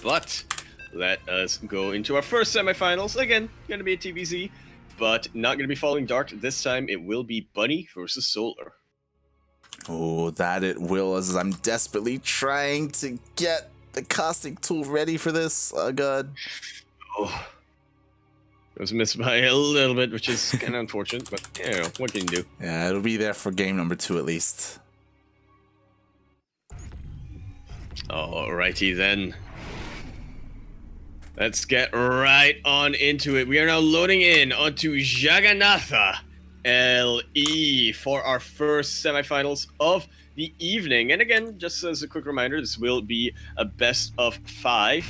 But let us go into our first semifinals. Again, going to be a TBZ, but not going to be following Dark. This time it will be Bunny versus Solar. Oh, that it will, as I'm desperately trying to get the casting tool ready for this. Oh, God. Oh. It was missed by a little bit, which is kind of unfortunate, but, you know, what can you do? Yeah, it'll be there for game number 2 at least. Alrighty then. Let's get right on into it. We are now loading in onto Jagannatha LE for our first semifinals of the evening. And again, just as a quick reminder, this will be a best of 5.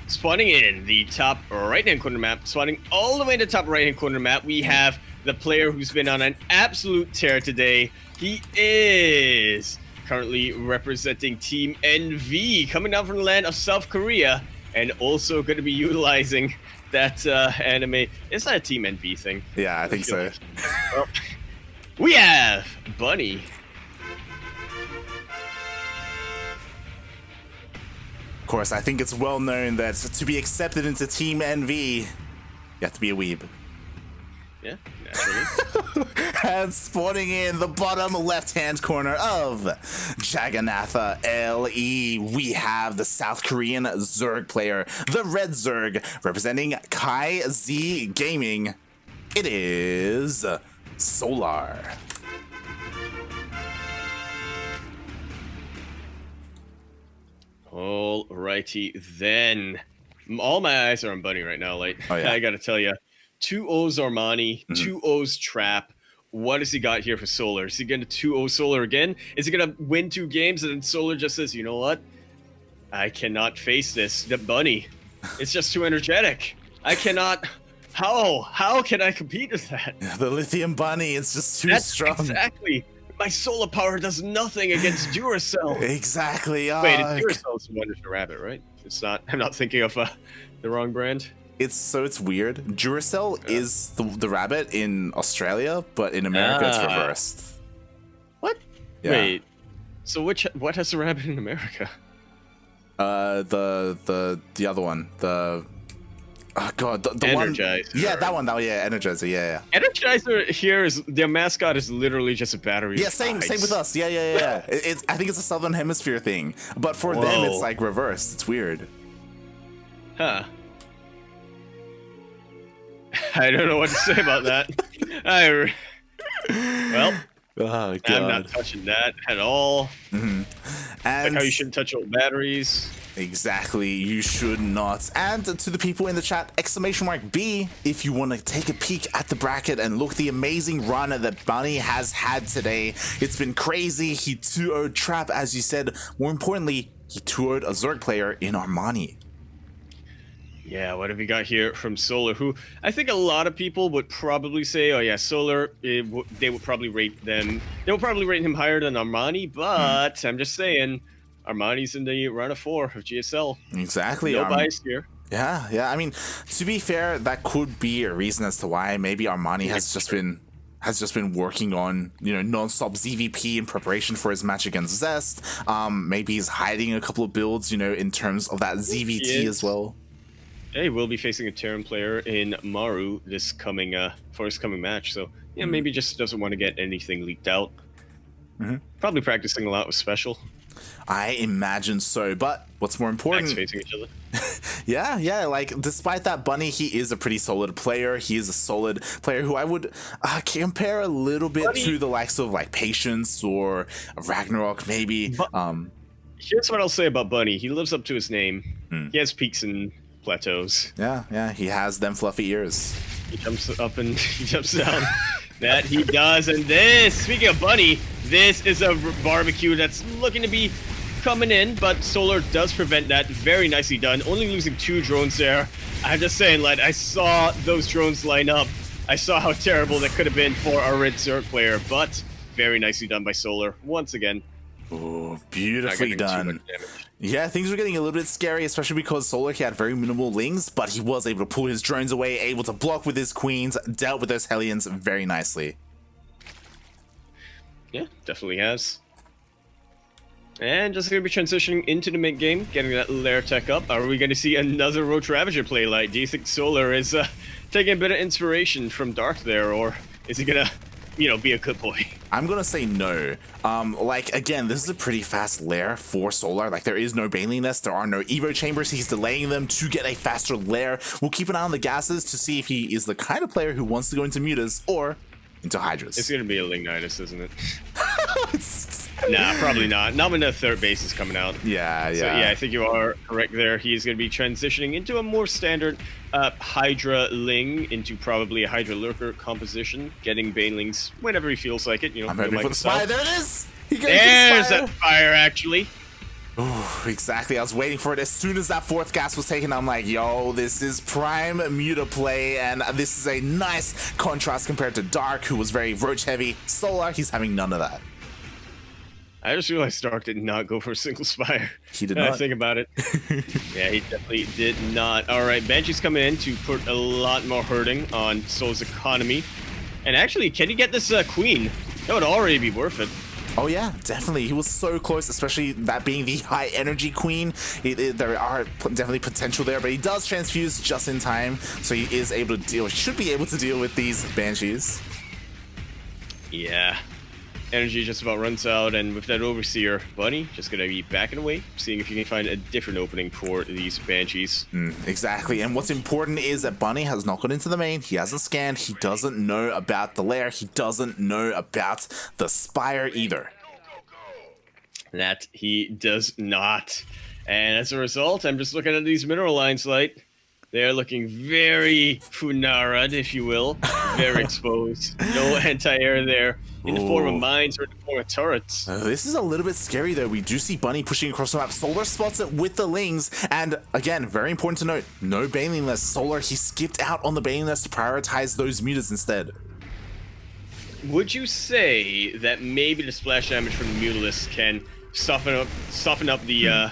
Spawning in the top right-hand corner map, spawning all the way to the top right-hand corner map, we have the player who's been on an absolute tear today. He is currently representing Team NV, coming down from the land of South Korea, and also going to be utilizing that anime. It's not a Team NV thing. Yeah, I think so. Well, we have Bunny. Of course, I think it's well known that to be accepted into Team NV, you have to be a weeb. Yeah, naturally. And spawning in the bottom left-hand corner of Jagannatha LE, we have the South Korean Zerg player, the Red Zerg, representing Kai Z Gaming. It is Solar. Alrighty then. All my eyes are on Bunny right now. Like, oh, yeah. I gotta tell you, 2-0's Armani, 2-0's Trap. What has he got here for Solar? Is he gonna 2-0 Solar again? Is he gonna win 2 games and then Solar just says, you know what? I cannot face this. The Bunny. It's just too energetic. I cannot. How can I compete with that? The lithium bunny is just too strong. Exactly. My solar power does nothing against Duracell. Exactly. Wait, Duracell's Wonder Rabbit, right? It's not. I'm not thinking of the wrong brand. It's weird. Duracell is the rabbit in Australia, but in America it's reversed. What? Yeah. Wait. So what has the rabbit in America? The other one. Oh God, the Energizer. One. Yeah, that one. Yeah, Energizer. Yeah. Energizer here is their mascot is literally just a battery. Yeah, same with us. Yeah. I think it's a Southern Hemisphere thing, but for them it's like reversed. It's weird. Huh. I don't know what to say about that. Well, oh, God. I'm not touching that at all. And like how you shouldn't touch old batteries. Exactly, you should not. And to the people in the chat, !B if you want to take a peek at the bracket and look the amazing run that Bunny has had today. It's been crazy. He 2-0'd Trap, as you said. More importantly, he 2-0'd a Zerg player in Armani. Yeah, what have we got here from Solar? Who I think a lot of people would probably say, oh yeah, Solar. They would probably rate them. They would probably rate him higher than Armani, but I'm just saying. Armani's in the run of 4 of GSL. Exactly. No bias here. Yeah. I mean, to be fair, that could be a reason as to why maybe Armani has just been working on, non-stop ZvP in preparation for his match against Zest. Maybe he's hiding a couple of builds, in terms of that ZvT as well. Yeah, he will be facing a Terran player in Maru this coming for his coming match. So yeah, maybe just doesn't want to get anything leaked out. Probably practicing a lot with Special. I imagine so, but what's more important? Facing each other. Yeah. Like, despite that, Bunny, he is a pretty solid player. He is a solid player who I would compare a little bit to the likes of like Patience or Ragnarok, maybe. Here's what I'll say about Bunny. He lives up to his name. He has peaks and plateaus. Yeah. He has them fluffy ears. He jumps up and he jumps down. That he does. And this, speaking of Bunny, this is a barbecue that's looking to be coming in, but Solar does prevent that. Very nicely done. Only losing 2 drones there. I'm just saying, like, I saw those drones line up. I saw how terrible that could have been for our Red Zerg player, but very nicely done by Solar once again. Oh, beautifully done. Yeah, things were getting a little bit scary, especially because Solar had very minimal lings, but he was able to pull his drones away, able to block with his queens, dealt with those Hellions very nicely. Yeah, definitely has. And just going to be transitioning into the mid game, getting that lair tech up. Are we going to see another Roach Ravager play light? Do you think Solar is taking a bit of inspiration from Dark there, or is he going to, be a good boy? I'm gonna say no. Like, again, this is a pretty fast lair for Solar. Like, there is no Baneling Nest, there are no Evo Chambers. He's delaying them to get a faster lair. We'll keep an eye on the gases to see if he is the kind of player who wants to go into Mutas or into Hydras. It's gonna be a Lignitis, isn't it? Nah, probably not. Not when the third base is coming out. Yeah. So, yeah, I think you are correct there. He's going to be transitioning into a more standard Hydra Ling, into probably a Hydra Lurker composition, getting Banelings whenever he feels like it. I'm hoping for the Spire. There it is! There's that fire, actually. Oh, exactly. I was waiting for it. As soon as that fourth gas was taken, I'm like, yo, this is prime Muta play, and this is a nice contrast compared to Dark, who was very Roach heavy. Solar, he's having none of that. I just realized Dark did not go for a single Spire. He did not. I think about it. Yeah, he definitely did not. All right, Banshee's coming in to put a lot more hurting on Soul's economy. And actually, can he get this Queen? That would already be worth it. Oh yeah, definitely. He was so close, especially that being the high energy Queen. There are definitely potential there, but he does transfuse just in time, so he is able to deal, should be able to deal with these Banshees. Yeah. Energy just about runs out, and with that Overseer, Bunny just gonna be backing away, seeing if you can find a different opening for these Banshees. Exactly, and what's important is that Bunny has not gone into the main, he hasn't scanned, he doesn't know about the lair, he doesn't know about the Spire either. That he does not. And as a result, I'm just looking at these mineral lines, Light. They're looking very Funara'd, if you will. Very exposed. No anti-air there. In the form of mines or in the form of turrets. This is a little bit scary though. We do see Bunny pushing across the map. Solar spots it with the Lings. And again, very important to note, no Baneling Nest. Solar, he skipped out on the Baneling Nest to prioritize those Mutas instead. Would you say that maybe the splash damage from the Mutalisk can soften up the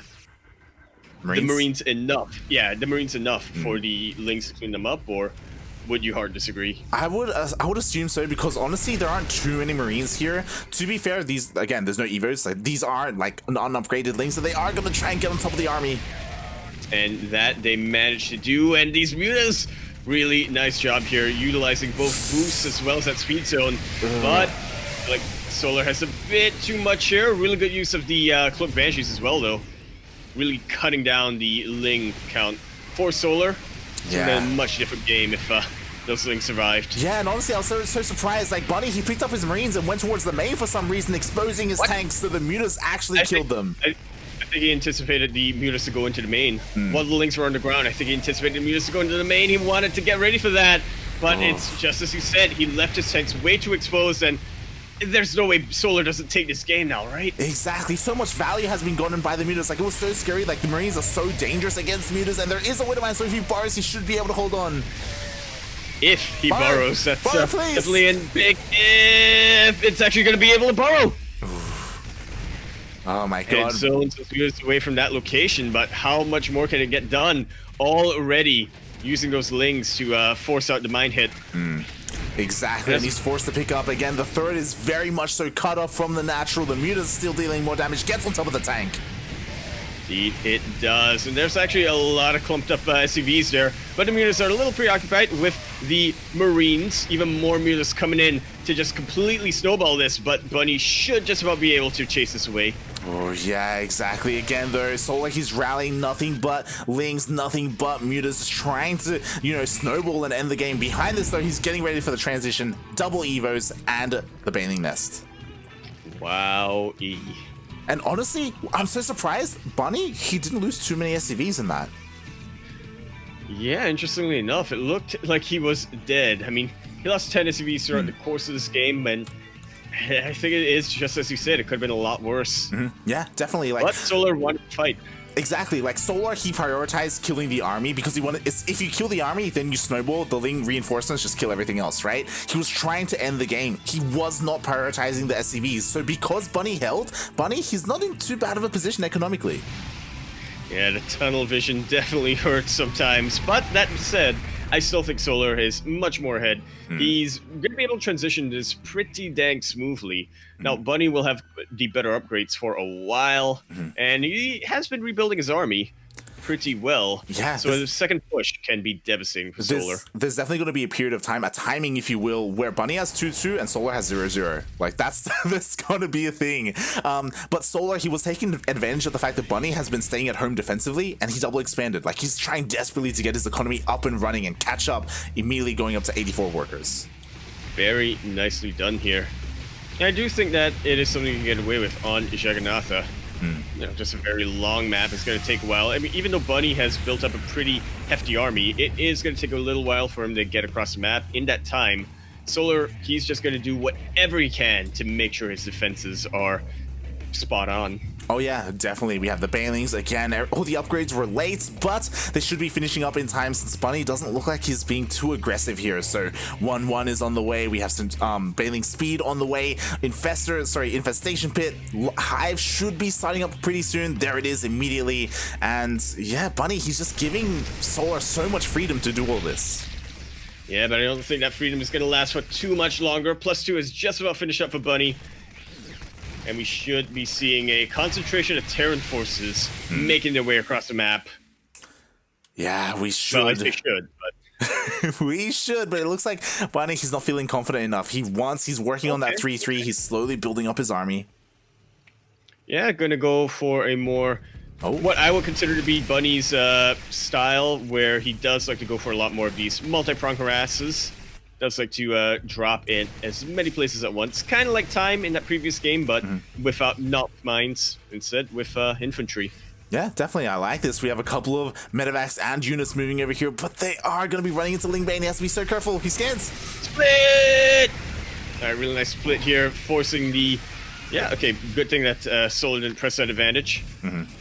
Marines enough? Yeah, the Marines enough for the Lings to clean them up, or would you hard disagree? I would assume so, because honestly there aren't too many Marines here. To be fair, these, again, there's no Evos, like these are like unupgraded Lings, so they are going to try and get on top of the army, and that they managed to do. And these Mutas, really nice job here, utilizing both boosts as well as that speed zone. But like Solar has a bit too much here. Really good use of the Cloak Banshees as well, though. Really cutting down the Ling count for Solar. It's been a much different game if those Lings survived. Yeah, and honestly, I was so surprised. Like, Bunny, he picked up his Marines and went towards the main for some reason, exposing his tanks, so the Mutas actually killed them. I think he anticipated the Mutas to go into the main. While the Lings were underground, I think he anticipated the Mutas to go into the main. He wanted to get ready for that. But it's just as you said, he left his tanks way too exposed, and there's no way Solar doesn't take this game now, right? Exactly. So much value has been gotten by the Mutas. Like, it was so scary. Like, the Marines are so dangerous against Mutas, and there is a Widowmine, so if he borrows, he should be able to hold on. If he borrows, that's definitely a big if. It's actually going to be able to borrow. Oh my god. And zones is away from that location, but how much more can it get done already using those Lings to force out the mine hit? Exactly, and he's forced to pick up again. The third is very much so cut off from the natural. The Muta's still dealing more damage, gets on top of the tank. Indeed, it does. And there's actually a lot of clumped up SCVs there, but the Mutas are a little preoccupied with the Marines. Even more Mutas coming in to just completely snowball this, but Bunny should just about be able to chase this away. Oh yeah, exactly. Again though, Solar, he's rallying nothing but Lings, nothing but Mutas, trying to, snowball and end the game. Behind this though, he's getting ready for the transition, double Evos, and the Baneling Nest. Wow. And honestly, I'm so surprised, Bunny, he didn't lose too many SCVs in that. Yeah, interestingly enough, it looked like he was dead. I mean, he lost 10 SCVs throughout the course of this game, and I think it is just as you said, it could have been a lot worse. Yeah, definitely. But Solar wanted to fight. Exactly, like Solar, he prioritized killing the army because he wanted. If you kill the army, then you snowball. The Ling reinforcements just kill everything else, right? He was trying to end the game. He was not prioritizing the SCVs. So because Bunny held, he's not in too bad of a position economically. Yeah, the tunnel vision definitely hurts sometimes. But that said, I still think Solar is much more ahead. He's going to be able to transition this pretty dang smoothly. Now, Bunny will have the better upgrades for a while, and he has been rebuilding his army pretty well. Yeah, so the second push can be devastating for Solar. There's definitely going to be a period of time, a timing, if you will, where Bunny has 2-2 and Solar has 0-0. Like that's going to be a thing. But Solar, he was taking advantage of the fact that Bunny has been staying at home defensively, and he double expanded. Like he's trying desperately to get his economy up and running and catch up, immediately going up to 84 workers. Very nicely done here. And I do think that it is something you can get away with on Jagannatha. You know, just a very long map. It's going to take a while. I mean, even though Bunny has built up a pretty hefty army, it is going to take a little while for him to get across the map. In that time, Solar, he's just going to do whatever he can to make sure his defenses are spot on. Oh yeah, definitely. We have the Banelings again. All the upgrades were late, but they should be finishing up in time since Bunny doesn't look like he's being too aggressive here. So 1-1 is on the way. We have some Baneling speed on the way. Infestation Pit. Hive should be starting up pretty soon. There it is immediately. And yeah, Bunny, he's just giving Solar so much freedom to do all this. Yeah, but I don't think that freedom is going to last for too much longer. +2 is just about finished up for Bunny. And we should be seeing a concentration of Terran forces making their way across the map. Yeah, we should. Well, they should, but... we should, but it looks like Bunny, he's not feeling confident enough. He's working on that 3-3. He's slowly building up his army. Yeah, gonna go for a more... what I would consider to be Bunny's style, where he does like to go for a lot more of these multi-prong harasses. Does like to drop in as many places at once, kind of like Time in that previous game, but without not mines, instead with infantry. Yeah, definitely. I like this. We have a couple of medevacs and units moving over here, but they are going to be running into Lingbane. He has to be so careful. He scans. Split! All right, really nice split here, forcing the... Yeah, okay, good thing that Solar didn't press that advantage.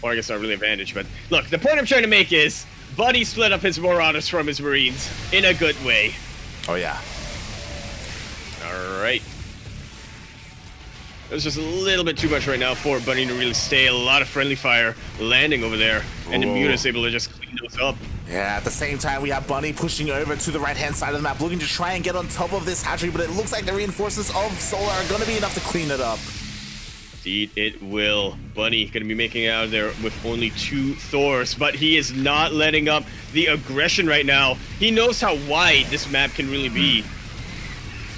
Or I guess not really advantage, but... Look, the point I'm trying to make is, Bunny split up his Marauders from his Marines in a good way. Oh, yeah. Alright. It was just a little bit too much right now for Bunny to really stay. A lot of friendly fire landing over there. And Immune is able to just clean those up. Yeah, at the same time, we have Bunny pushing over to the right-hand side of the map, looking to try and get on top of this hatchery, but it looks like the reinforcements of Solar are going to be enough to clean it up. Indeed, it will. Bunny going to be making it out of there with only 2 Thors, but he is not letting up the aggression right now. He knows how wide this map can really be.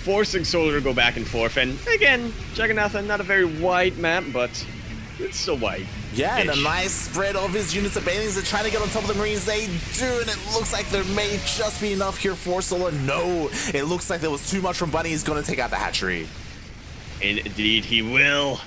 Forcing Solar to go back and forth, and again, Jagannatha, not a very wide map, but it's still wide. Yeah, and a nice spread of his units of Banelings. They're trying to get on top of the Marines. They do, and it looks like there may just be enough here for Solar. No, it looks like there was too much from Bunny. He's going to take out the hatchery. Indeed, he will.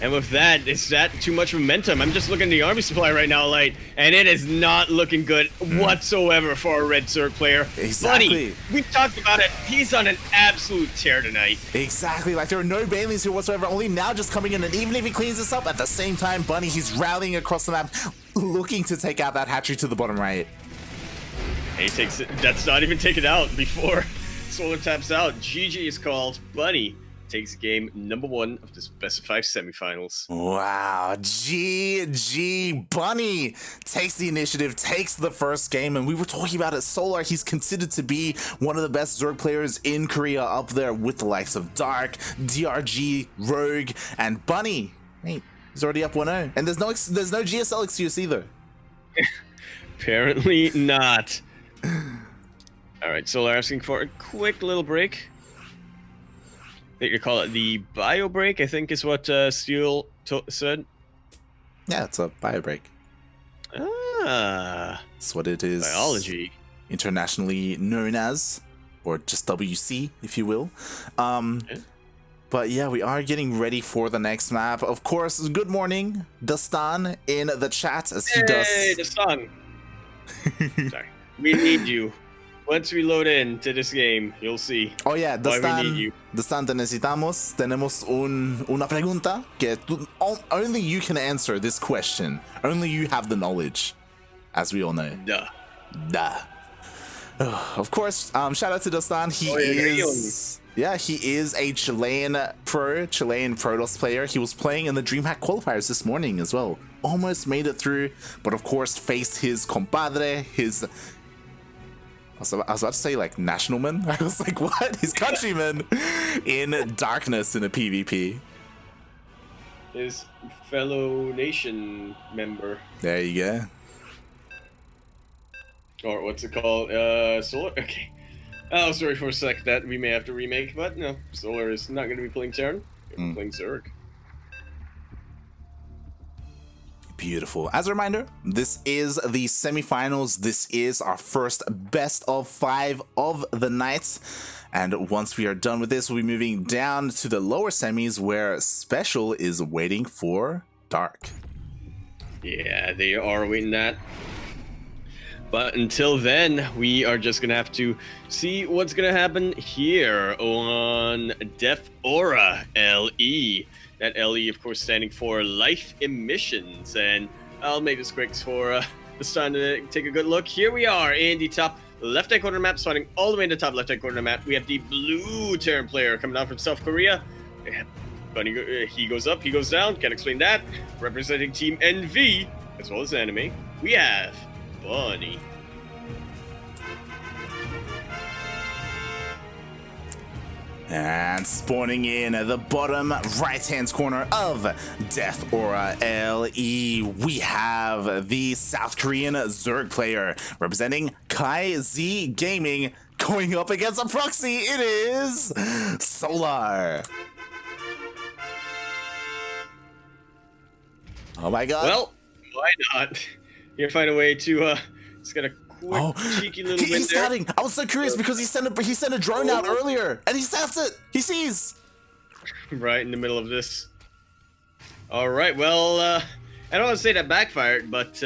And with that, is that too much momentum? I'm just looking at the army supply right now, Light, and it is not looking good whatsoever for a Red Zerg player. Exactly. Bunny, we've talked about it. He's on an absolute tear tonight. Exactly. Like, there are no Banelings here whatsoever, only now just coming in, and even if he cleans this up, at the same time, Bunny, he's rallying across the map, looking to take out that hatchery to the bottom right. And he takes it. That's not even taken out before Solar taps out. GG is called. Bunny takes game number 1 of this best of 5 semifinals. Wow, GG. Bunny takes the initiative, takes the first game, and we were talking about it. Solar, he's considered to be one of the best Zerg players in Korea, up there with the likes of Dark, DRG, Rogue, and Bunny. Hey, he's already up 1-0, and there's no GSL excuse either. Apparently not. All right, Solar asking for a quick little break. I think you call it the bio break, I think is what Steel said. Yeah, it's a bio break. Ah. That's what it is. Biology. Internationally known as, or just WC, if you will. But yeah, we are getting ready for the next map. Of course, good morning, Dastan, in the chat, as he does. Hey, Dastan. Sorry. We need you. Once we load into this game, you'll see. Oh yeah, Dastan, te necesitamos. Tenemos una pregunta que only you can answer this question. Only you have the knowledge, as we all know. Duh. Of course, shout out to Dastan. He is a Chilean Protoss player. He was playing in the DreamHack qualifiers this morning as well. Almost made it through, but of course faced his compadre, his... was about to say like nationalman. I was like, what? His countrymen in darkness in a PvP. His fellow nation member. There you go. Or what's it called? Solar? Okay. Oh, sorry for a sec that we may have to remake, but no, Solar is not going to be playing Terran. We're playing Zerg. Beautiful. As a reminder, this is the semifinals. This is our first best of 5 of the night. And once we are done with this, we'll be moving down to the lower semis where Special is waiting for Dark. Yeah, they are waiting that. But until then, we are just going to have to see what's going to happen here on Def Aura LE. That LE, of course, standing for Life Emissions. And I'll make this quick for this time to take a good look. Here we are in the top left-hand corner of the map, starting all the way in the top left-hand corner of the map. We have the blue Terran player coming down from South Korea. Bunny, he goes up, he goes down, can't explain that. Representing Team NV, as well as Anime, we have Bunny. And spawning in at the bottom right-hand corner of Death Aura LE, we have the South Korean Zerg player representing Kai Z Gaming going up against a proxy. It is Solar. Oh my god. Well, why not? You find a way to just get a quick, cheeky little win he's there. scouting. I was so curious because he sent a drone out earlier and he snaps it. He sees. Right in the middle of this. All right. Well, I don't want to say that backfired, but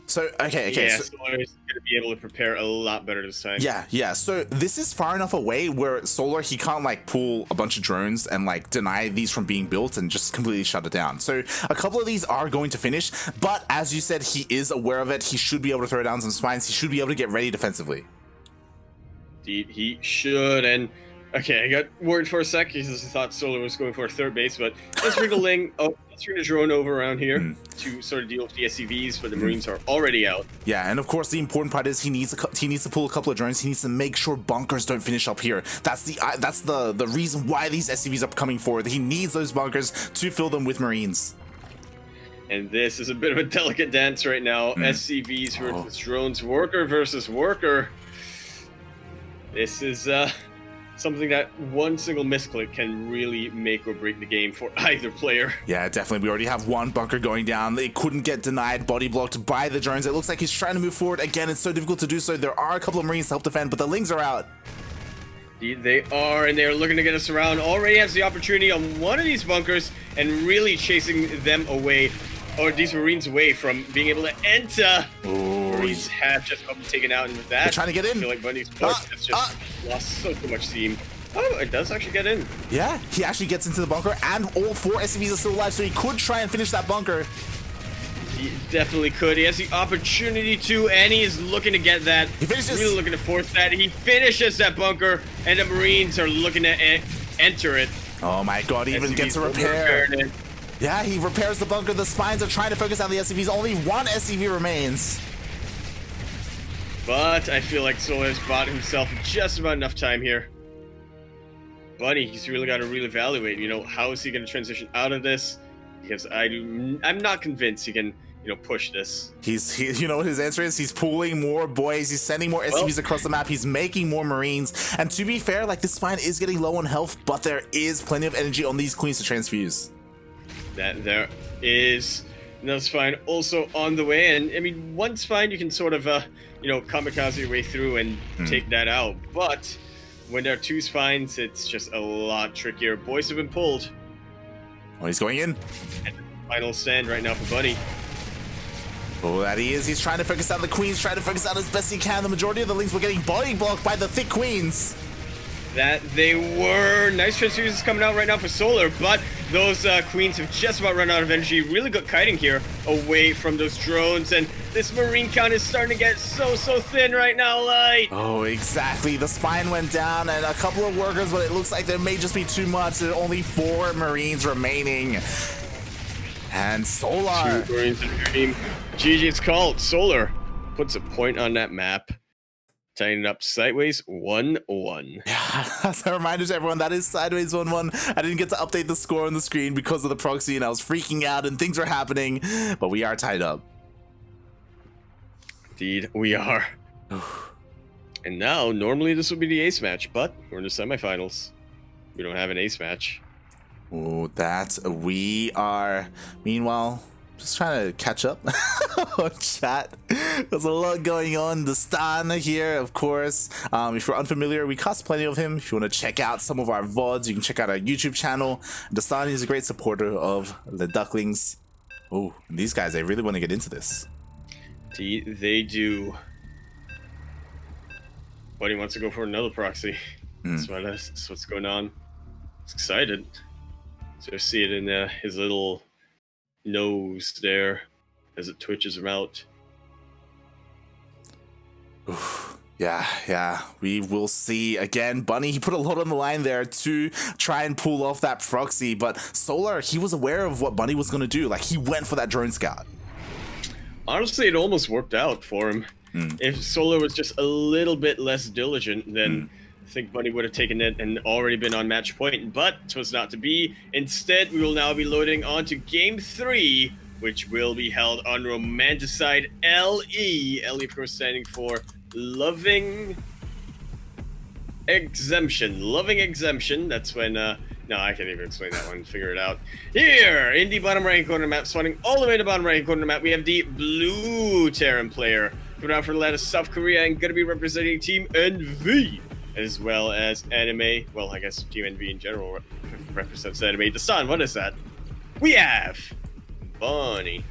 so okay. Yeah, So, Solar is going to be able to prepare a lot better this time. yeah. So this is far enough away where Solar, he can't like pull a bunch of drones and like deny these from being built and just completely shut it down. So a couple of these are going to finish, but as you said, he is aware of it. He should be able to throw down some spines. He should be able to get ready defensively. Indeed, he should. And okay, I got worried for a sec because I thought Solar was going for a third base, but let's bring a drone over around here to sort of deal with the SCVs, but the Marines are already out. Yeah, and of course the important part is he needs to pull a couple of drones. He needs to make sure bunkers don't finish up here. That's the reason why these SCVs are coming forward. He needs those bunkers to fill them with Marines. And this is a bit of a delicate dance right now. SCVs versus drones, worker versus worker. This is something that one single misclick can really make or break the game for either player. Yeah, definitely. We already have one bunker going down. It couldn't get denied, body blocked by the drones. It looks like he's trying to move forward. Again, it's so difficult to do so. There are a couple of Marines to help defend, but the Lings are out. Indeed, they are, and they're looking to get us around. Already has the opportunity on one of these bunkers and really chasing them away, or these Marines away from being able to enter. Marines have just gotten taken out, and with that, they're trying to get in. I feel like Bunny's push has just lost so much steam. Oh, it does actually get in. Yeah, he actually gets into the bunker, and all 4 SCVs are still alive, so he could try and finish that bunker. He definitely could. He has the opportunity to, and he is looking to get that. He finishes. Really looking to force that. He finishes that bunker, and the Marines are looking to enter it. Oh my god, he even SCVs gets a repair. repaired it. Yeah, he repairs the bunker. The spines are trying to focus on the SCVs. Only 1 SCV remains. But I feel like Solar has bought himself just about enough time here. Bunny, he's really got to reevaluate, how is he going to transition out of this? Because I'm not convinced he can, push this. You know what his answer is? He's pulling more boys. He's sending more SCVs across the map. He's making more Marines. And to be fair, like, this spine is getting low on health, but there is plenty of energy on these queens to transfuse. That there is another spine also on the way. And I mean, one spine you can sort of, kamikaze your way through and take that out. But when there are 2 spines, it's just a lot trickier. Boys have been pulled. Oh, he's going in. And final stand right now for Bunny. Oh, that he is. He's trying to focus out the queens, trying to focus out as best he can. The majority of the Lings were getting body blocked by the thick queens. That they were. Nice transfusions coming out right now for Solar, but those queens have just about run out of energy. Really good kiting here away from those drones, and this Marine count is starting to get so thin right now, Light. Oh, exactly. The spine went down, and a couple of workers, but it looks like there may just be too much. There are only 4 Marines remaining. And Solar. 2 Marines in your team. GG's called. Solar puts a point on that map. Tying it up sideways 1-1. Yeah, as a reminder to everyone, that is sideways 1-1. I didn't get to update the score on the screen because of the proxy, and I was freaking out and things were happening, but we are tied up. Indeed, we are. And now, normally this would be the ace match, but we're in the semifinals. We don't have an ace match. Oh, that we are. Meanwhile, just trying to catch up on chat. There's a lot going on. The Stan here, of course. If you're unfamiliar, we cast plenty of him. If you want to check out some of our VODs, you can check out our YouTube channel. The Stan is a great supporter of the Ducklings. Oh, these guys, they really want to get into this. They do. Buddy wants to go for another proxy. That's what's going on. He's excited. So I see it in his little nose there as it twitches him out. Oof. Yeah, we will see. Again, Bunny, he put a lot on the line there to try and pull off that proxy, but Solar, he was aware of what Bunny was going to do. Like, he went for that drone scout. Honestly, it almost worked out for him. If Solar was just a little bit less diligent, then I think Bunny would have taken it and already been on match point, but it was not to be. Instead, we will now be loading on to Game 3, which will be held on Romanticide LE. LE, of course, standing for Loving Exemption. Loving Exemption. That's when, no, I can't even explain that one. Figure it out. Here, in the bottom right corner map, spawning all the way to the bottom right corner map, we have the blue Terran player. Coming out for the land of South Korea and going to be representing Team NV, as well as anime. Well, I guess Team NV in general represents anime. The Sun, what is that? We have Bunny.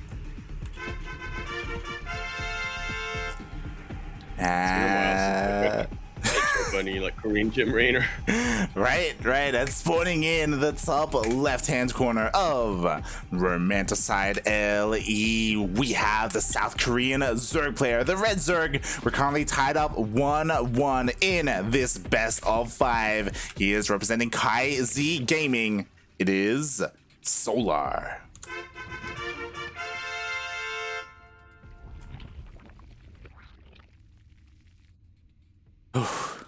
Bunny, like Korean Jim Raynor. Right. That's spawning in the top left-hand corner of Romanticide LE. We have the South Korean Zerg player, the Red Zerg. We're currently tied up 1-1 in this best of 5. He is representing Kai Z Gaming. It is Solar.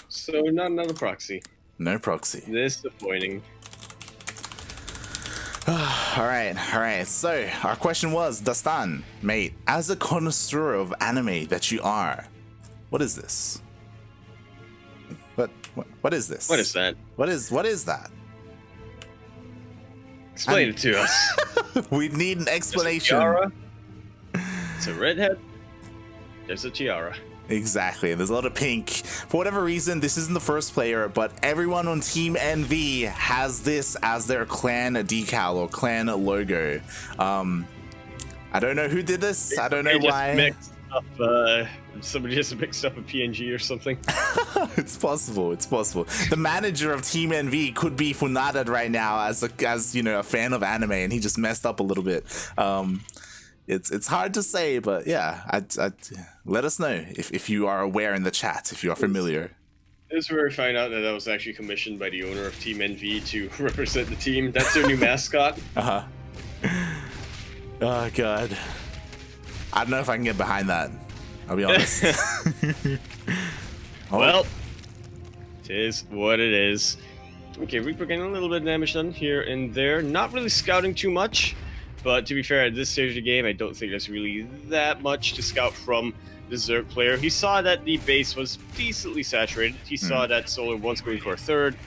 So not another proxy. No proxy. Disappointing. All right. So our question was, Dastan, mate, as a connoisseur of anime that you are, what is this? What is this? What is that? What is that? Explain it to us. We need an explanation. There's a tiara. It's a redhead. There's a tiara. Exactly. There's a lot of pink. For whatever reason, this isn't the first player, but everyone on Team NV has this as their clan decal or clan logo. I don't know who did this. I don't know why. Somebody just mixed up a PNG or something. It's possible. The manager of Team NV could be Funada right now as you know, a fan of anime, and he just messed up a little bit. It's hard to say, but yeah, I'd let us know if you are aware in the chat, if you are familiar. This is where we find out that was actually commissioned by the owner of Team NV to represent the team. That's their new mascot. Oh god, I don't know if I can get behind that. I'll be honest. Well, it is what it is. Okay, Reaper getting a little bit of damage done here and there. Not really scouting too much. But to be fair, at this stage of the game, I don't think there's really that much to scout from the Zerg player. He saw that the base was decently saturated. He saw that Solar was going for a third.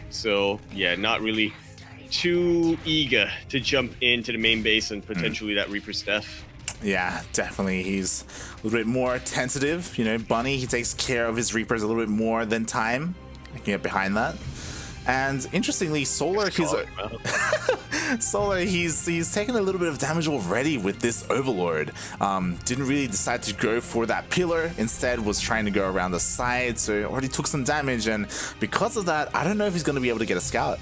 So, yeah, not really too eager to jump into the main base and potentially that Reaper's death. Yeah, definitely. He's a little bit more tentative. You know, Bunny, he takes care of his Reapers a little bit more than Time. I can get behind that. And interestingly, Solar, he's taken a little bit of damage already with this Overlord. Didn't really decide to go for that pillar. Instead, was trying to go around the side. So already took some damage, and because of that, I don't know if he's going to be able to get a scout.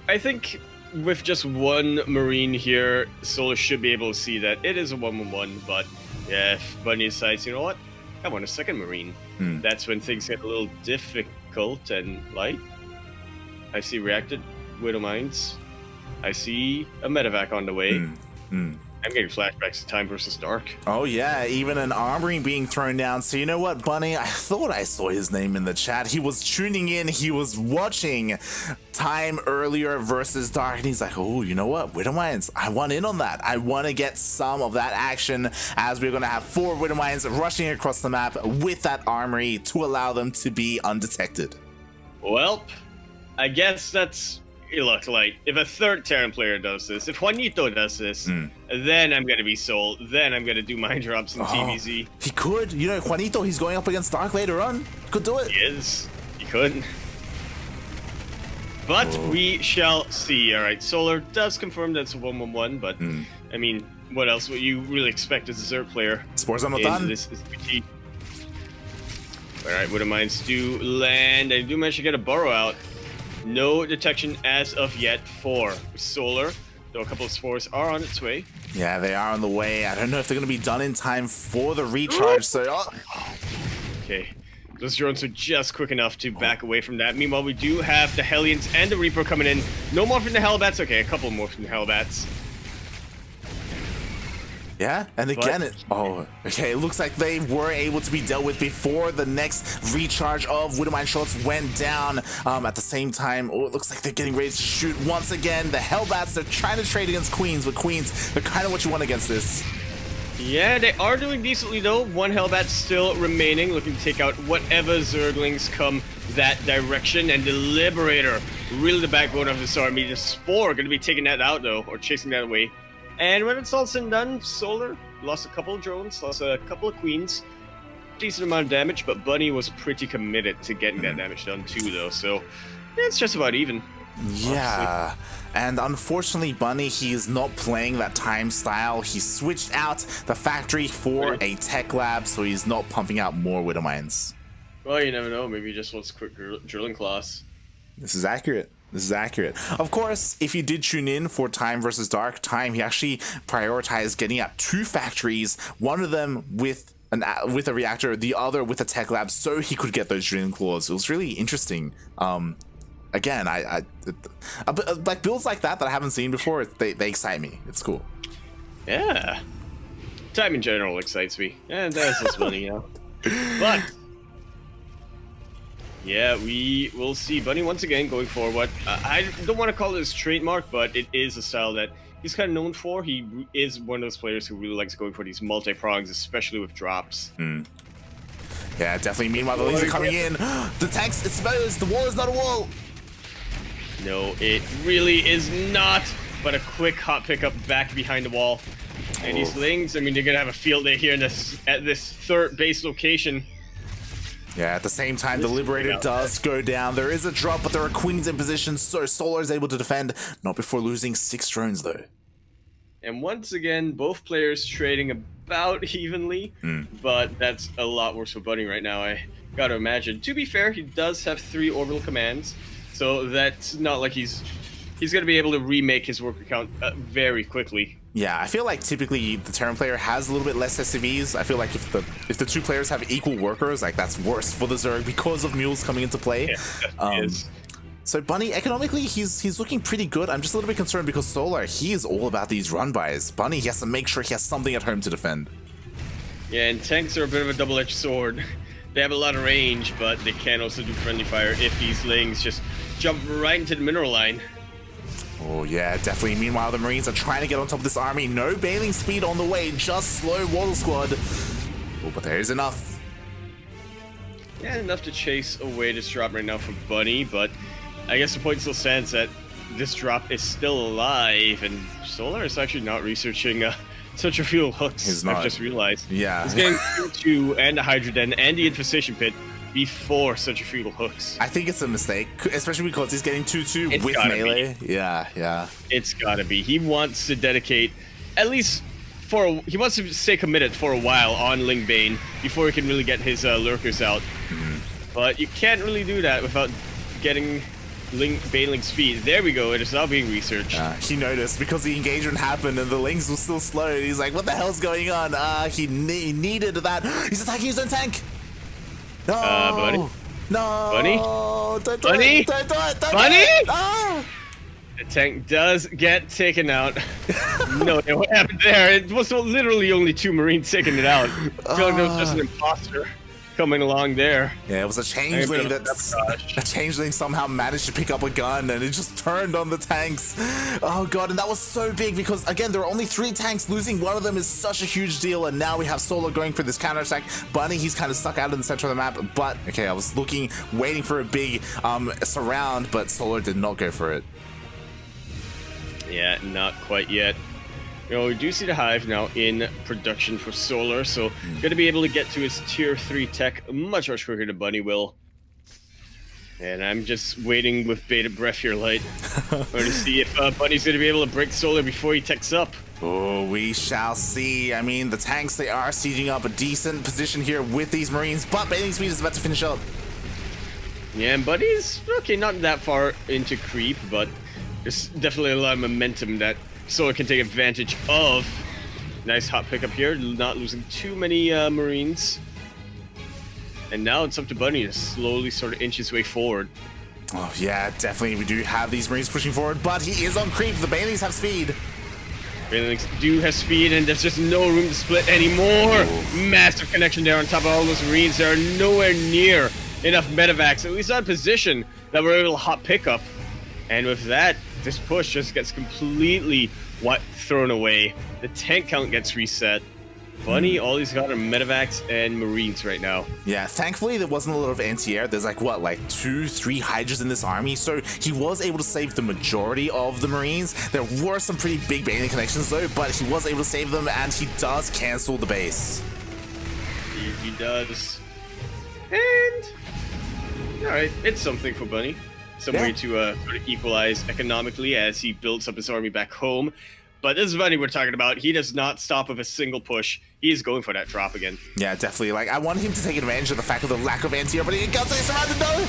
I think with just one Marine here, Solar should be able to see that it is a 1-1-1. But yeah, if Bunny decides, you know what, I want a second Marine. That's when things get a little difficult. And light. I see reacted Widow Mines. I see a medevac on the way. I'm getting flashbacks to Time versus Dark. Oh yeah, even an armory being thrown down. So you know what, Bunny? I thought I saw his name in the chat. He was tuning in, he was watching Time earlier versus Dark, and he's like, oh, you know what, Widowmines, I want in on that. I want to get some of that action, as we're going to have 4 Widowmines rushing across the map with that armory to allow them to be undetected. Well, I guess that's... Look, like, if a third Terran player does this, if Juanito does this, then I'm going to be sold. Then I'm going to do mind drops in TVZ. He could. You know, Juanito, he's going up against Dark later on. Could do it. He is. He could. But we shall see. All right, Solar does confirm that's a 1-1-1, but, I mean, what else would you really expect as a Zerg player? Spores on the done. This is ZvT. All right, Widowmines do land. I do manage to get a burrow out. No detection as of yet for Solar, though a couple of spores are on its way. Yeah, they are on the way. I don't know if they're going to be done in time for the recharge, so... Okay, those drones are just quick enough to back away from that. Meanwhile, we do have the Hellions and the Reaper coming in. No more from the Hellbats. Okay, a couple more from the Hellbats. Yeah, and again, okay, it looks like they were able to be dealt with before the next recharge of Widowmine shots went down. At the same time, it looks like they're getting ready to shoot once again. The Hellbats, they're trying to trade against Queens, but Queens, they're kind of what you want against this. Yeah, they are doing decently though. One Hellbat still remaining, looking to take out whatever Zerglings come that direction. And the Liberator, really the backbone of this army. The Spore going to be taking that out though, or chasing that away. And when it's all said and done, Solar lost a couple of drones, lost a couple of Queens. Decent amount of damage, but Bunny was pretty committed to getting that damage done too, though. So yeah, it's just about even. Yeah, and unfortunately, Bunny, he is not playing that time style. He switched out the factory for a tech lab, so he's not pumping out more Widowmines. Well, you never know. Maybe he just wants quick drilling class. This is accurate. This is accurate. Of course, if you did tune in for Time versus Dark, Time, he actually prioritized getting out 2 factories, one of them with a reactor, the other with a tech lab, so he could get those drilling claws. It was really interesting. Again, like builds like that I haven't seen before, they excite me. It's cool. Yeah. Time in general excites me. And that's just funny, you know. But yeah, we will see Bunny once again going forward. I don't want to call it his trademark, but it is a style that he's kind of known for. He is one of those players who really likes going for these multi-prongs, especially with drops. Yeah, definitely. Meanwhile, the lanes are coming in. The tanks, it's the wall is not a wall. No, it really is not. But a quick hot pickup back behind the wall. And these Lings, I mean, they're going to have a field day here at this third base location. Yeah, at the same time, the Liberator does go down. There is a drop, but there are Queens in position, so Solar is able to defend. Not before losing 6 drones, though. And once again, both players trading about evenly, but that's a lot worse for Bunny right now, I gotta imagine. To be fair, he does have 3 orbital commands, so that's not like he's gonna be able to remake his worker count very quickly. Yeah, I feel like typically the Terran player has a little bit less SCVs. I feel like if the 2 players have equal workers, like that's worse for the Zerg because of mules coming into play. Yeah, so Bunny, economically, he's looking pretty good. I'm just a little bit concerned because Solar, he is all about these run-bys. Bunny, he has to make sure he has something at home to defend. Yeah, and tanks are a bit of a double-edged sword. They have a lot of range, but they can also do friendly fire if these Lings just jump right into the mineral line. Oh yeah, definitely. Meanwhile, the Marines are trying to get on top of this army. No bailing speed on the way, just slow Waddle Squad. Oh, but there is enough. Yeah, enough to chase away this drop right now from Bunny, but I guess the point still stands that this drop is still alive, and Solar is actually not researching such a fuel hooks. He's not. I've just realized. Yeah. He's getting 2 and the Hydroden and the Infestation Pit before such a feudal hooks. I think it's a mistake, especially because he's getting 2-2 with melee. Yeah. It's gotta be. He wants to dedicate at least he wants to stay committed for a while on Ling Bane before he can really get his lurkers out. But you can't really do that without getting Baneling speed. There we go. It is now being researched. He noticed because the engagement happened and the Lings were still slow. He's like, what the hell's going on? He needed that. He's attacking his own tank. No. Bunny? No. Bunny? Don't do Bunny? it. Don't do it. Don't Bunny? do it. Ah. The tank does get taken out. No, what happened there? It was literally only 2 Marines taking it out. I feel like there was just an imposter coming along there. Yeah, it was a changeling a changeling somehow managed to pick up a gun and it just turned on the tanks. Oh god, and that was so big because again there are only 3 tanks. Losing one of them is such a huge deal, and now we have Solar going for this counterattack. Bunny, he's kind of stuck out in the center of the map, but okay, I was waiting for a big surround, but Solar did not go for it. Yeah, not quite yet. You know, we do see the Hive now in production for Solar, so going to be able to get to his tier 3 tech much quicker than Bunny will. And I'm just waiting with bated breath here, Light, to see if Bunny's going to be able to break Solar before he techs up. Oh, we shall see. I mean, the tanks, they are sieging up a decent position here with these Marines, but Bathing Speed is about to finish up. Yeah, and Bunny's, okay, not that far into creep, but there's definitely a lot of momentum that Solar can take advantage of. Nice hot pickup here, not losing too many Marines. And now it's up to Bunny to slowly sort of inch his way forward. Oh yeah, definitely we do have these Marines pushing forward, but he is on creep. The Banelings have speed. Banelings do have speed, and there's just no room to split anymore. Ooh. Massive connection there on top of all those Marines. There are nowhere near enough medevacs, at least on position, that we're able to hot pickup. And with that, this push just gets completely thrown away. The tank count gets reset. Bunny, all he's got are medevacs and Marines right now. Yeah, thankfully there wasn't a lot of anti-air. There's like 2-3 Hydras in this army, so he was able to save the majority of the Marines. There were some pretty big Baneling connections though, but he was able to save them, and he does cancel the base. He does. And alright, it's something for Bunny. Some way to sort of equalize economically as he builds up his army back home. But this is Bunny we're talking about. He does not stop with a single push. He is going for that drop again. Yeah, definitely. Like, I want him to take advantage of the fact of the lack of anti-air, but he got surrounded though.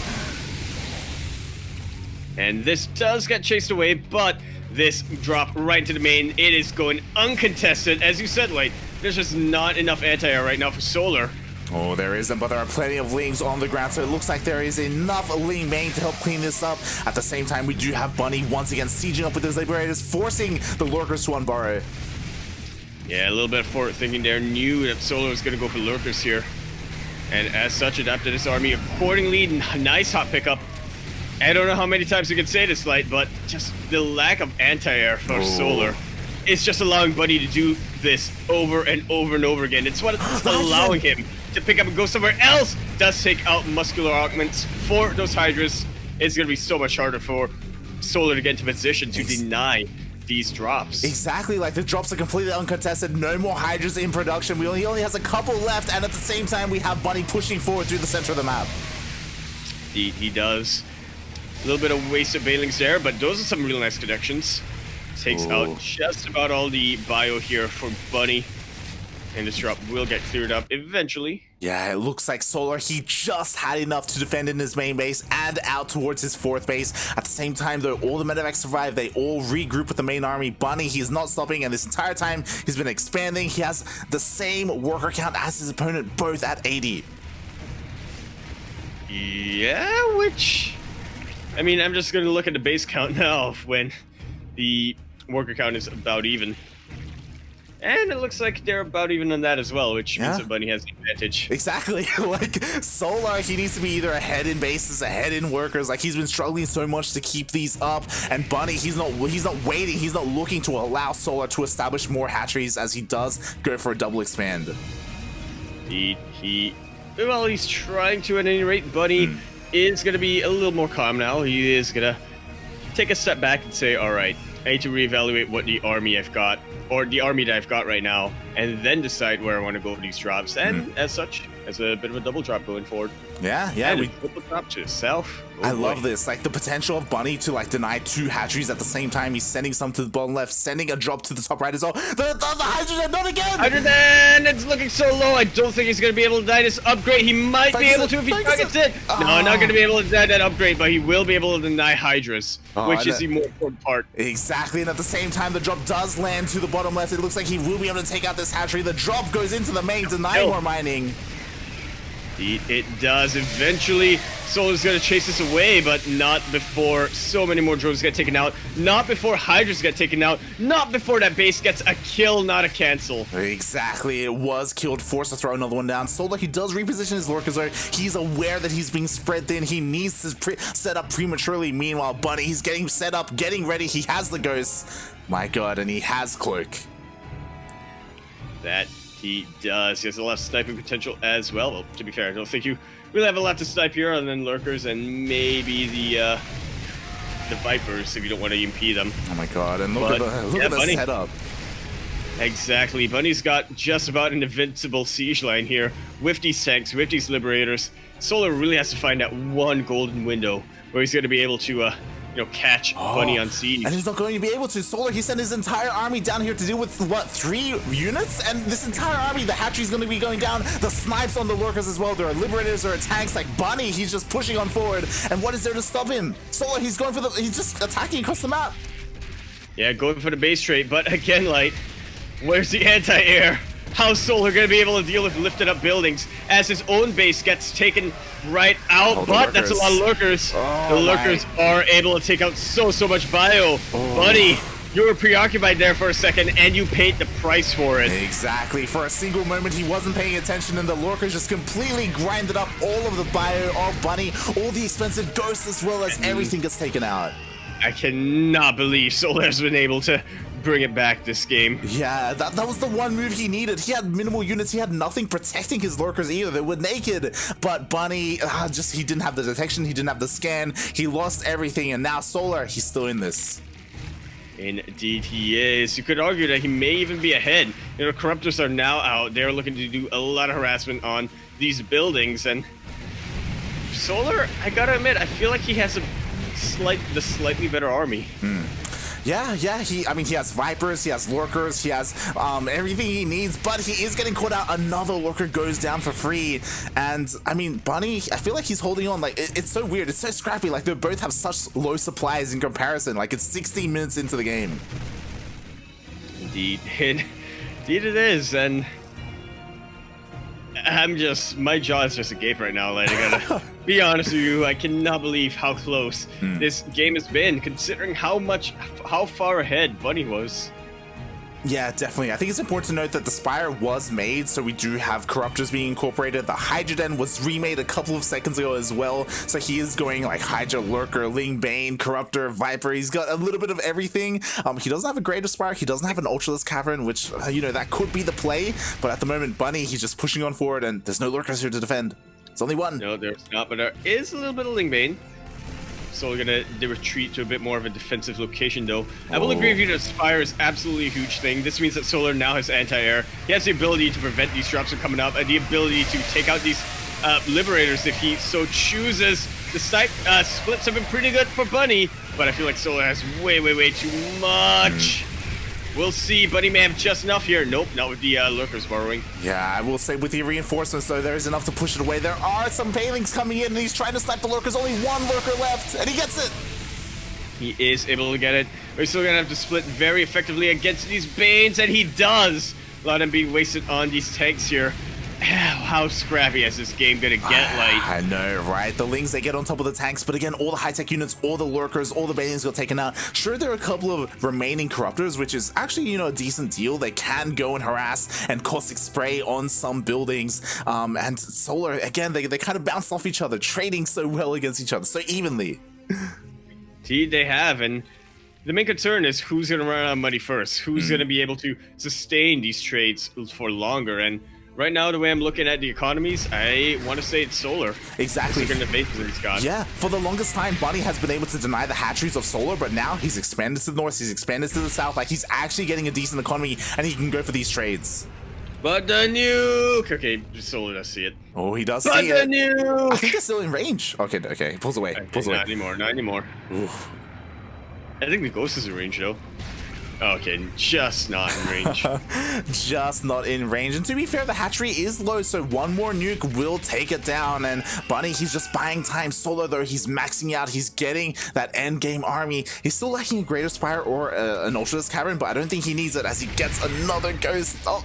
And this does get chased away, but this drop right into the main, it is going uncontested. As you said, Light, there's just not enough anti-air right now for Solar. Oh, there isn't, but there are plenty of Lings on the ground, so it looks like there is enough Ling main to help clean this up. At the same time, we do have Bunny once again sieging up with his Liberators, forcing the Lurkers to unburrow. Yeah, a little bit of forward thinking there. Knew that Solar was going to go for Lurkers here. And as such, adapted his army accordingly. Nice hot pickup. I don't know how many times you can say this, Light, but just the lack of anti-air for Solar. It's just allowing Bunny to do this over and over and over again. It's what's allowing him to pick up and go somewhere else. Does take out muscular augments for those Hydras. It's going to be so much harder for Solar to get into position to deny these drops. Exactly, like the drops are completely uncontested. No more Hydras in production. He only has a couple left, and at the same time, we have Bunny pushing forward through the center of the map. He does. A little bit of wasted Banelings there, but those are some real nice connections. Takes out just about all the bio here for Bunny. And this drop will get cleared up eventually. Yeah, it looks like Solar, he just had enough to defend in his main base and out towards his 4th base. At the same time, though, all the medevacs survive. They all regroup with the main army. Bunny, he's not stopping, and this entire time, he's been expanding. He has the same worker count as his opponent, both at 80. Yeah, which... I mean, I'm just going to look at the base count now when the worker count is about even. And it looks like they're about even on that as well, which means that Bunny has the advantage. Exactly. Like, Solar, he needs to be either ahead in bases, ahead in workers. Like, he's been struggling so much to keep these up. And Bunny, he's not waiting. He's not looking to allow Solar to establish more hatcheries as he does go for a double expand. Well, he's trying to at any rate. Bunny is going to be a little more calm now. He is going to take a step back and say, all right, I need to reevaluate what the army I've got, or the army that I've got right now, and then decide where I want to go for these drops. And as such, as a bit of a double drop going forward. Yeah. And a double drop to himself. I love this. Like, the potential of Bunny to, like, deny 2 hatcheries at the same time. He's sending some to the bottom left, sending a drop to the top right as well. The Hydrogen, not again! Hydrogen! It's looking so low. I don't think he's going to be able to deny this upgrade. He might be able to if he targets it. No, not going to be able to deny that upgrade, but he will be able to deny Hydras, which is the more important part. Exactly, and at the same time, the drop does land to the bottom left. It looks like he will be able to take out this hatchery. The drop goes into the main, denying more mining. It does eventually. Solar's gonna chase this away, but not before so many more drones get taken out. Not before Hydras get taken out. Not before that base gets a kill, not a cancel. Exactly, it was killed, forced to throw another one down. Solar, he does reposition his lurkers though. He's aware that he's being spread thin. He needs to set up prematurely. Meanwhile, Bunny, he's getting set up, getting ready. He has the ghost. My god, and he has Cloak. That he does. He has a lot of sniping potential as well. Well, to be fair, I don't think you really have a lot to snipe here other than lurkers and maybe the Vipers if you don't want to EMP them. Oh my god, and look at the setup. Exactly. Bunny's got just about an invincible siege line here with these tanks, with these Liberators. Solar really has to find that one golden window where he's going to be able to catch Bunny on siege. And he's not going to be able to. Solar, he sent his entire army down here to deal with, what, 3 units? And this entire army, the hatchery's going to be going down. The snipes on the lurkers as well. There are Liberators, there are tanks like Bunny. He's just pushing on forward. And what is there to stop him? Solar, he's just attacking across the map. Yeah, going for the base trade. But again, Light, where's the anti-air? How's Solar going to be able to deal with lifted up buildings as his own base gets taken right out? But that's a lot of lurkers. The lurkers are able to take out so much bio. Buddy, you were preoccupied there for a second and you paid the price for it. Exactly. For a single moment, he wasn't paying attention and the lurkers just completely grinded up all of the bio, all Bunny, all the expensive ghosts as well as everything gets taken out. I cannot believe Solar's been able to bring it back this game. Yeah, that was the one move he needed. He had minimal units. He had nothing protecting his lurkers either. They were naked. But Bunny, he didn't have the detection. He didn't have the scan. He lost everything. And now Solar, he's still in this. Indeed he is. You could argue that he may even be ahead. Corruptors are now out. They're looking to do a lot of harassment on these buildings. And Solar, I gotta admit, I feel like he has the slightly better army. Yeah, he has Vipers, he has Lurkers, he has everything he needs, but he is getting caught out. Another Lurker goes down for free. And, I mean, Bunny, I feel like he's holding on. Like, it's so weird. It's so scrappy. Like, they both have such low supplies in comparison. Like, it's 16 minutes into the game. Indeed. Indeed it is. And my jaw is just agape right now. Like, I gotta be honest with you, I cannot believe how close this game has been, considering how far ahead Bunny was. Yeah, definitely. I think it's important to note that the Spire was made, so we do have Corruptors being incorporated. The Hydra was remade a couple of seconds ago as well, so he is going like Hydra, Lurker, Ling Bane, Corruptor, Viper. He's got a little bit of everything. He doesn't have a Greater Spire. He doesn't have an Ultralisk Cavern, which, that could be the play. But at the moment, Bunny, he's just pushing on forward, and there's no Lurkers here to defend. It's only one. No, there's not, but there is a little bit of Ling Bane. So we're gonna retreat to a bit more of a defensive location, though. I will agree with you that Spire is absolutely a huge thing. This means that Solar now has anti-air. He has the ability to prevent these drops from coming up, and the ability to take out these Liberators if he so chooses. The splits have been pretty good for Bunny, but I feel like Solar has way too much. We'll see. Bunny may have just enough here. Nope, not with the Lurkers borrowing. Yeah, I will say with the reinforcements, though, there is enough to push it away. There are some Palings coming in, and he's trying to snipe the Lurkers. Only one Lurker left, and he gets it. He is able to get it. We're still going to have to split very effectively against these Banes, and he does. A lot of them being wasted on these tanks here. How scrappy is this game gonna get, like? I know, right? The Lings, they get on top of the tanks, but again, all the high-tech units, all the Lurkers, all the Banelings got taken out. Sure, there are a couple of remaining Corruptors, which is actually, a decent deal. They can go and harass and caustic spray on some buildings. And Solar, again, they kind of bounce off each other, trading so well against each other, so evenly. Indeed, they have, and the main concern is who's gonna run out of money first? Who's gonna be able to sustain these trades for longer? And right now, the way I'm looking at the economies, I want to say it's Solar. Exactly. The bases he's got. Yeah, for the longest time, Bunny has been able to deny the hatcheries of Solar, but now he's expanded to the north, he's expanded to the south, like he's actually getting a decent economy, and he can go for these trades. But the nuke! Okay, Solar does see it. Oh, he does but see it. But the nuke! I think they're still in range. Okay, pulls away, pulls away. Not anymore. Oof. I think the Ghost is in range, though. Okay, just not in range. Just not in range. And to be fair, the hatchery is low, so one more nuke will take it down. And Bunny, he's just buying time. Solar, though, he's maxing out. He's getting that end game army. He's still lacking a Greater Spire or an Ultralisk Cavern, but I don't think he needs it as he gets another Ghost. Oh.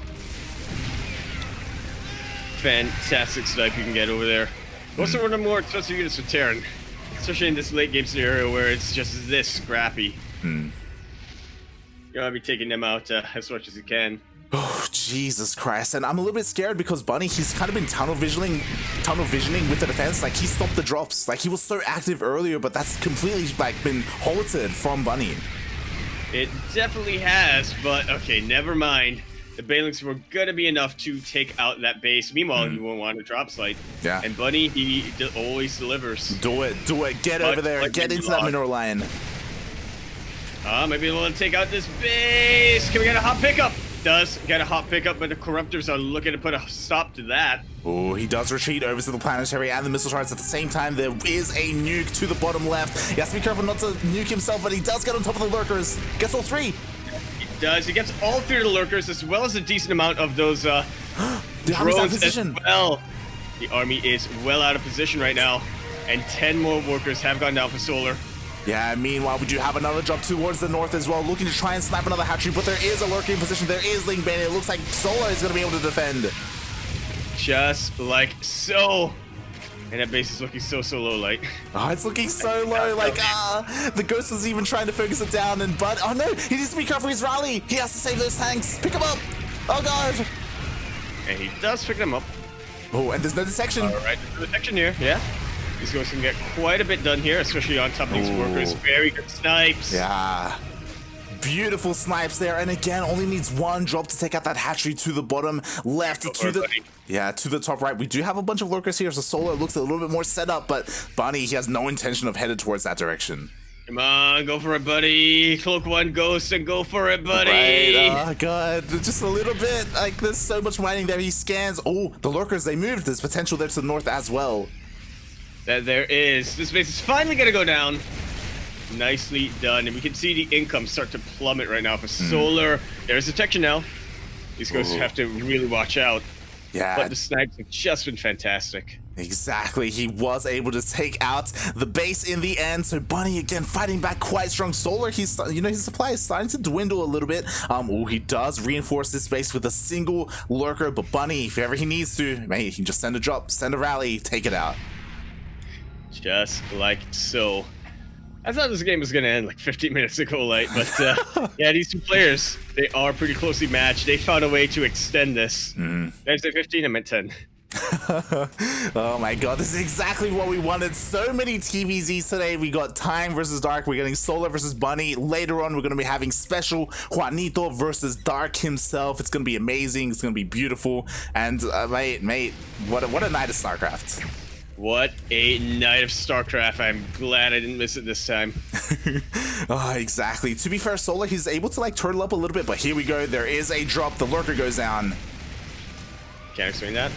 Fantastic snipe you can get over there. Those are one of the more expensive units for Terran, especially in this late game scenario where it's just this scrappy. You gotta be taking them out as much as you can. Oh, Jesus Christ. And I'm a little bit scared because Bunny, he's kind of been tunnel visioning with the defense. Like, he stopped the drops. Like, he was so active earlier, but that's completely, like, been halted from Bunny. It definitely has, but okay, never mind. The Banelings were gonna be enough to take out that base. Meanwhile, he won't want to drop slight. Yeah. And Bunny, he always delivers. Do it. Get over there. Get into that mineral line. Maybe they'll take out this base. Can we get a hot pickup? Does get a hot pickup, but the Corruptors are looking to put a stop to that. Oh, he does retreat over to the planetary and the missile turrets at the same time. There is a nuke to the bottom left. He has to be careful not to nuke himself, but he does get on top of the lurkers. Gets all three. He does. He gets all three of the lurkers, as well as a decent amount of those drones as well. The army is well out of position right now, and 10 more workers have gone down for Solar. Yeah, meanwhile, we do have another drop towards the north as well, looking to try and snap another hatchery, but there is a lurking position. There is Ling Bane. It looks like Solar is going to be able to defend. Just like so. And that base is looking so low, Light. Oh, it's looking so low. Like, the Ghost was even trying to focus it down, and but oh no, he needs to be careful. His rally. He has to save those tanks. Pick him up. Oh god. And he does pick them up. Oh, and there's no detection. All right, there's no detection here. Yeah. These guys can get quite a bit done here, especially on top of these workers. Very good snipes. Yeah. Beautiful snipes there, and again, only needs one drop to take out that hatchery to the bottom left, to the top right. We do have a bunch of lurkers here, so Solar looks a little bit more set up, but Bunny, he has no intention of headed towards that direction. Come on, go for it, buddy. Cloak one Ghost and go for it, buddy. Right. Oh god, just a little bit. Like, there's so much mining there. He scans. Oh, the lurkers, they moved. There's potential there to the north as well. That there is. This base is finally gonna go down. Nicely done, and we can see the income start to plummet right now for Solar. There's detection now. These guys have to really watch out. Yeah. But the snipes have just been fantastic. Exactly. He was able to take out the base in the end. So Bunny again fighting back quite strong. Solar, he's, you know, his supply is starting to dwindle a little bit. Oh, he does reinforce this base with a single lurker, but Bunny, if ever he needs to, man, he can just send a drop, send a rally, take it out. Just like so. I thought this game was going to end like 15 minutes ago, Light, but yeah, these two players, they are pretty closely matched. They found a way to extend this. Did I say 15? I meant 10. Oh my god, this is exactly what we wanted. So many TVZs today. We got Time versus Dark. We're getting Solar versus Bunny. Later on, we're going to be having special Juanito versus Dark himself. It's going to be amazing. It's going to be beautiful. And mate, what a night of StarCraft. What a night of StarCraft. I'm glad I didn't miss it this time. Oh, exactly. To be fair, Solar, he's able to like turtle up a little bit, but here we go. There is a drop. The lurker goes down. Can't explain that.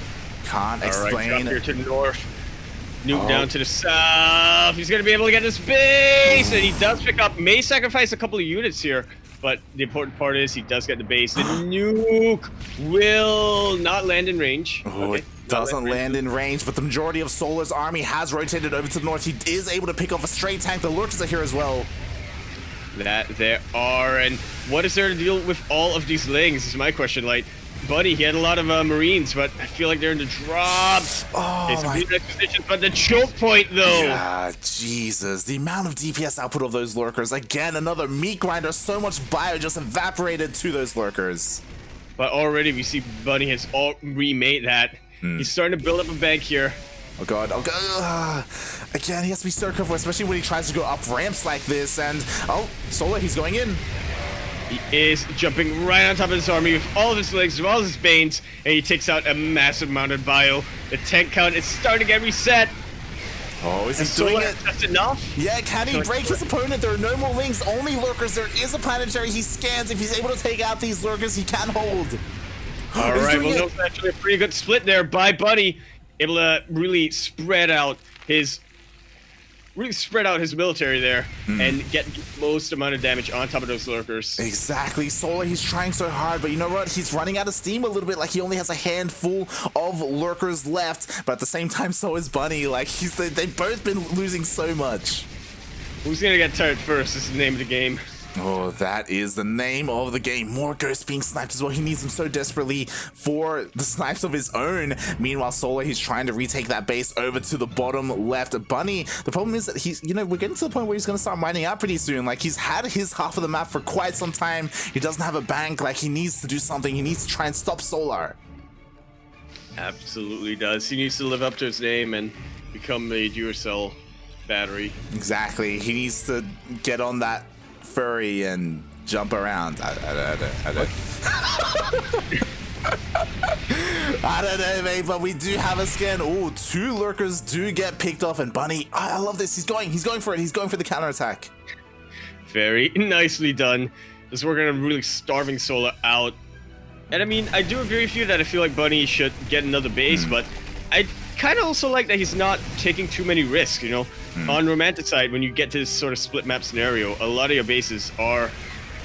Can't explain. All right, drop here to the north. Nuke down to the south. He's going to be able to get this base, and he does pick up. May sacrifice a couple of units here, but the important part is he does get the base. The nuke will not land in range. Oh, okay. Doesn't land in range, but the majority of Solar's army has rotated over to the north. He is able to pick off a stray tank. The lurkers are here as well. That there are, and what is there to deal with all of these lings is my question. Like, Bunny, he had a lot of Marines, but I feel like they're in the drops. Oh, it's a good position, but the choke point, though. Yeah, Jesus. The amount of DPS output of those lurkers. Again, another meat grinder. So much bio just evaporated to those lurkers. But already we see Bunny has all remade that. He's starting to build up a bank here. Oh god, oh god. Again, he has to be so careful, especially when he tries to go up ramps like this. And, oh, Solar, he's going in. He is jumping right on top of this army with all of his legs, with all of his banes, and he takes out a massive amount of bio. The tank count is starting to get reset. Oh, is he doing it? That's enough? Yeah, can he break his opponent? There are no more lings, only lurkers. There is a planetary. He scans. If he's able to take out these lurkers, he can hold. All right, well, that's actually a pretty good split there by Bunny. Able to really spread out his military there and get the most amount of damage on top of those lurkers. Exactly. Solar, he's trying so hard, but you know what? He's running out of steam a little bit. Like, he only has a handful of lurkers left, but at the same time, so is Bunny. Like, they've both been losing so much. Who's gonna get tired first is the name of the game. Oh, that is the name of the game. More ghosts being sniped as well. He needs them so desperately for the snipes of his own. Meanwhile, Solar, he's trying to retake that base over to the bottom left. Bunny, the problem is that he's, we're getting to the point where he's going to start mining out pretty soon. Like, he's had his half of the map for quite some time. He doesn't have a bank. Like, he needs to do something. He needs to try and stop Solar. Absolutely does. He needs to live up to his name and become a Duracell battery. Exactly. He needs to get on that furry and jump around. I don't know, mate, but we do have a scan. Oh, 2 lurkers do get picked off, and Bunny, I love this. He's going for it. He's going for the counterattack. Very nicely done. Just working on really starving Solar out. And I mean, I do agree with you that I feel like Bunny should get another base, but I kind of also like that he's not taking too many risks, On Romanticide, when you get to this sort of split map scenario, a lot of your bases are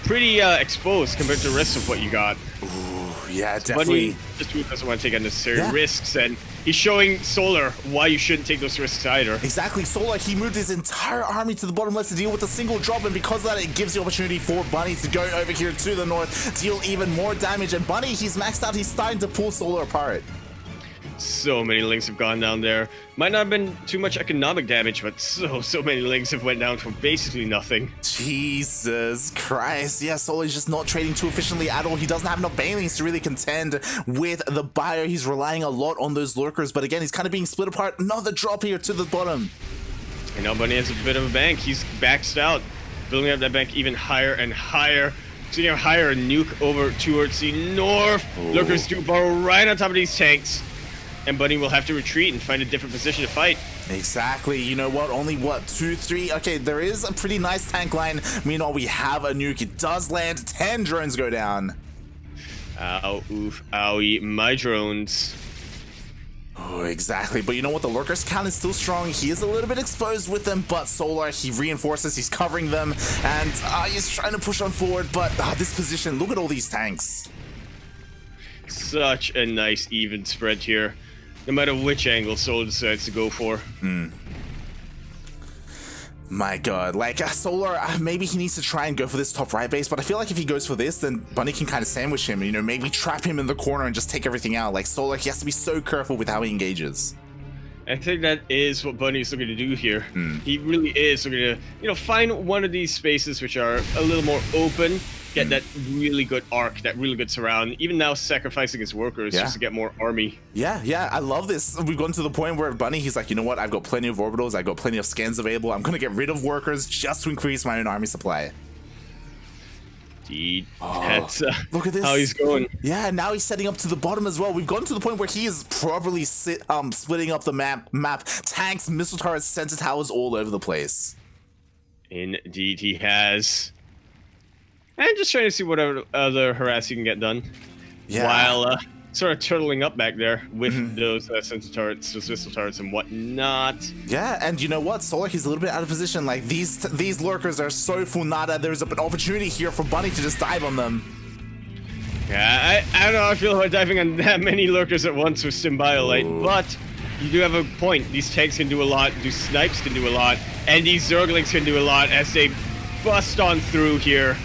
pretty exposed compared to the rest of what you got. Ooh, yeah, definitely. Bunny just doesn't want to take unnecessary risks, and he's showing Solar why you shouldn't take those risks either. Exactly. Solar, he moved his entire army to the bottom left to deal with a single drop, and because of that, it gives the opportunity for Bunny to go over here to the north, deal even more damage, and Bunny, he's maxed out. He's starting to pull Solar apart. So many links have gone down there. Might not have been too much economic damage, but so many links have went down for basically nothing. Jesus Christ. Yeah, Solar's just not trading too efficiently at all. He doesn't have enough banelings to really contend with the buyer. He's relying a lot on those lurkers, but again, he's kind of being split apart. Another drop here to the bottom. And now Bunny has a bit of a bank. He's maxed out, building up that bank even higher and higher. So you hire a nuke over towards the north. Ooh. Lurkers do burrow right on top of these tanks. And Bunny will have to retreat and find a different position to fight. Exactly. You know what? Only, 2, 3? Okay, there is a pretty nice tank line. Meanwhile, we have a nuke. It does land. 10 drones go down. Ow, oof, owie, my drones. Oh, exactly. But you know what? The lurkers count is still strong. He is a little bit exposed with them, but Solar, he reinforces. He's covering them, and he's trying to push on forward. But this position, look at all these tanks. Such a nice even spread here. No matter which angle Solar decides to go for. My god, like Solar, maybe he needs to try and go for this top right base, but I feel like if he goes for this, then Bunny can kind of sandwich him, maybe trap him in the corner and just take everything out. Like Solar, he has to be so careful with how he engages. I think that is what Bunny's looking to do here. He really is looking to, find one of these spaces which are a little more open, get that really good arc, that really good surround, even now sacrificing his workers just to get more army. Yeah, I love this. We've gotten to the point where Bunny, he's like, you know what, I've got plenty of orbitals, I've got plenty of scans available, I'm going to get rid of workers just to increase my own army supply. Indeed. That's look at this. How he's going. Yeah, now he's setting up to the bottom as well. We've gotten to the point where he is properly splitting up the map. Tanks, missile turrets, sensor towers all over the place. Indeed, he has. And just trying to see what other harass he can get done. Yeah. While sort of turtling up back there with those sensor turrets, those missile turrets and whatnot. Yeah, and you know what? Solar, he's a little bit out of position. Like, these lurkers are so funada. There's an opportunity here for Bunny to just dive on them. Yeah, I don't know how I feel about diving on that many lurkers at once with Symbiolite, but you do have a point. These tanks can do a lot, these snipes can do a lot, and these Zerglings can do a lot as they bust on through here.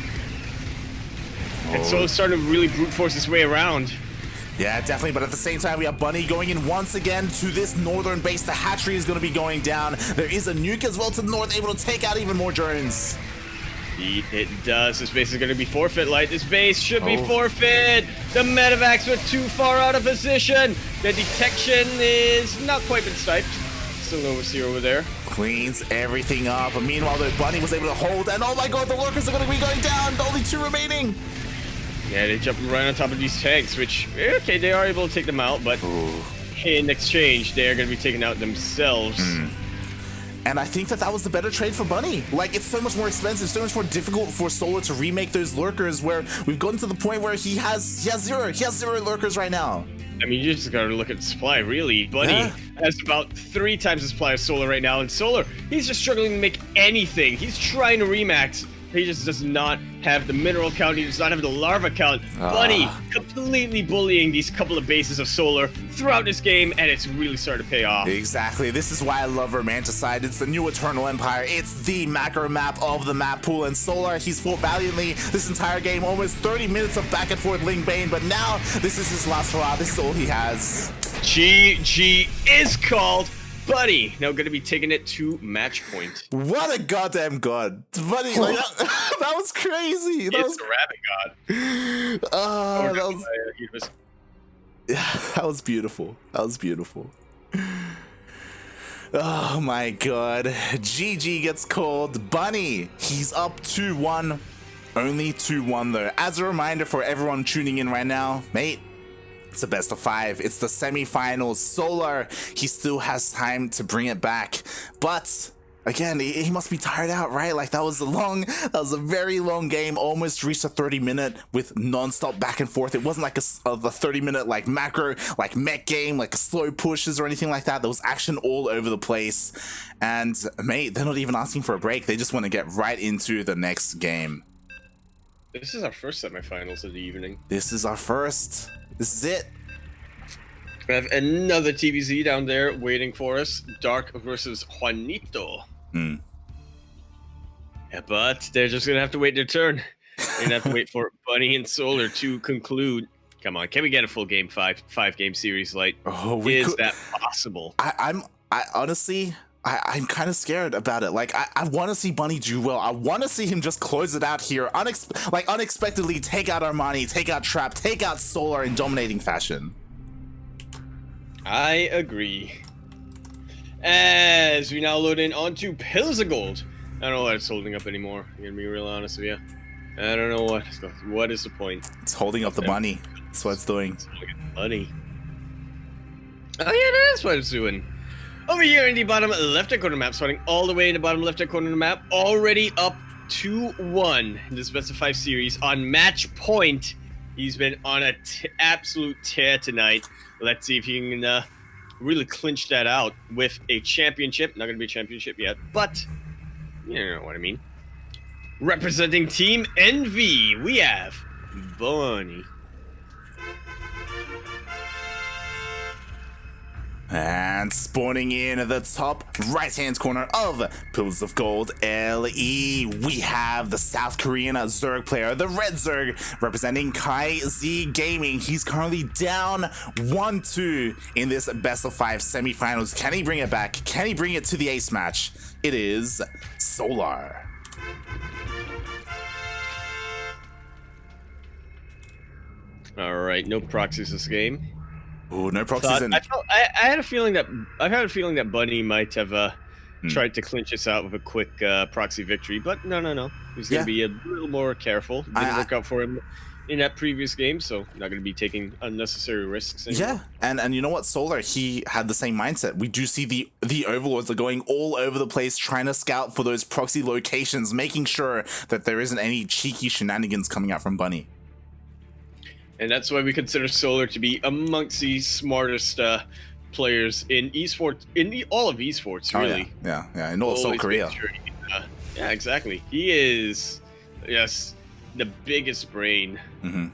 And so it's starting to really brute force his way around. Yeah, definitely, but at the same time, we have Bunny going in once again to this northern base. The hatchery is going to be going down. There is a nuke as well to the north, able to take out even more drones. It does. This base is going to be forfeit, Light. This base should be forfeit. The medevacs were too far out of position. The detection is not quite been sniped. Still no overseer over there. Cleans everything up. But meanwhile, the Bunny was able to hold, and oh my god, the lurkers are going to be going down. Only 2 remaining. Yeah, they jump right on top of these tanks, which, okay, they are able to take them out, but in exchange, they're going to be taken out themselves. And I think that was the better trade for Bunny. Like, it's so much more expensive, so much more difficult for Solar to remake those lurkers, where we've gotten to the point where he has zero lurkers right now. I mean, you just gotta look at the supply, really. Bunny has about 3 times the supply of Solar right now, and Solar, he's just struggling to make anything. He's trying to remax He just does not have the mineral count. He does not have the larva count. Bunny completely bullying these couple of bases of Solar throughout this game, and it's really starting to pay off. Exactly. This is why I love Romanticide. It's the new Eternal Empire. It's the macro map of the map pool. And Solar, he's fought valiantly this entire game. Almost 30 minutes of back and forth Ling Bane. But now, this is his last hurrah. This is all he has. GG is called. Buddy now going to be taking it to match point. What a goddamn god. Buddy, like, that was crazy. It's a rabbit god. That was beautiful. That was beautiful. Oh my god. GG gets called. Bunny, he's up 2-1. Only 2-1 though. As a reminder for everyone tuning in right now, mate, it's a best of 5. It's the semi-finals. Solar, he still has time to bring it back. But again, he must be tired out, right? Like that was a very long game. Almost reached a 30-minute with non-stop back and forth. It wasn't like a 30-minute like macro, like mech game, like slow pushes or anything like that. There was action all over the place. And mate, they're not even asking for a break. They just want to get right into the next game. This is our first semifinals of the evening. This is our first. This is it. We have another TVZ down there waiting for us. Dark versus Juanito. Yeah, but they're just gonna have to wait their turn. They're gonna have to wait for Bunny and Solar to conclude. Come on, can we get a full game five game series? Like, is that possible? I'm honestly, I'm kind of scared about it. Like, I want to see Bunny do well. I want to see him just close it out here, unexpectedly take out Armani, take out Trap, take out Solar in dominating fashion. I agree. As we now load in onto Pills of Gold. I don't know what it's holding up anymore. I'm gonna be real honest with you. I don't know what is the point. It's holding up the bunny. That's what it's doing. It's holding up the bunny. Oh yeah, that is what it's doing. Over here in the bottom left-hand corner map, starting all the way in the bottom left-hand corner of the map, already up 2-1 in this best of 5 series on match point. He's been on a absolute tear tonight. Let's see if he can really clinch that out with a championship. Not going to be a championship yet, but you know what I mean. Representing Team Envy, we have Bunny. And spawning in at the top right-hand corner of Pillars of Gold LE, we have the South Korean Zerg player, the Red Zerg, representing Kai Z Gaming. He's currently down 1-2 in this best of 5 semifinals. Can he bring it back? Can he bring it to the ace match? It is Solar. All right, no proxies this game. Oh, no proxies. I had a feeling that Bunny might have tried to clinch us out with a quick proxy victory, but no. He's gonna be a little more careful. Didn't work out for him in that previous game, so not gonna be taking unnecessary risks anymore. Yeah, and you know what, Solar, he had the same mindset. We do see the overlords are going all over the place, trying to scout for those proxy locations, making sure that there isn't any cheeky shenanigans coming out from Bunny. And that's why we consider Solar to be amongst the smartest players in esports, all of esports, really. Oh, yeah, in all of South Korea. Yeah, exactly. He is, yes, the biggest brain. Mm-hmm.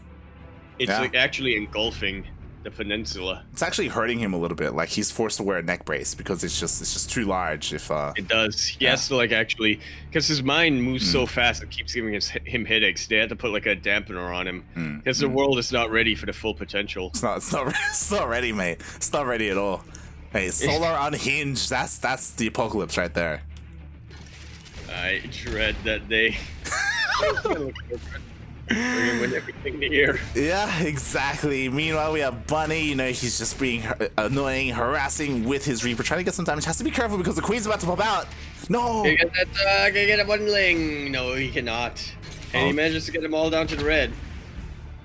It's like actually engulfing the peninsula. It's actually hurting him a little bit. Like he's forced to wear a neck brace because it's just too large. If it does, he has to actually, because his mind moves so fast, it keeps giving him headaches. They had to put like a dampener on him because the world is not ready for the full potential. It's not ready, mate. It's not ready at all. Hey, Solar unhinged. That's the apocalypse right there. I dread that day. We're gonna win everything here. Yeah, exactly. Meanwhile, we have Bunny. You know, he's just being annoying, harassing with his Reaper, trying to get some damage. Has to be careful because the Queen's about to pop out. No! Can get a bundling. No, he cannot. And he manages to get them all down to the red.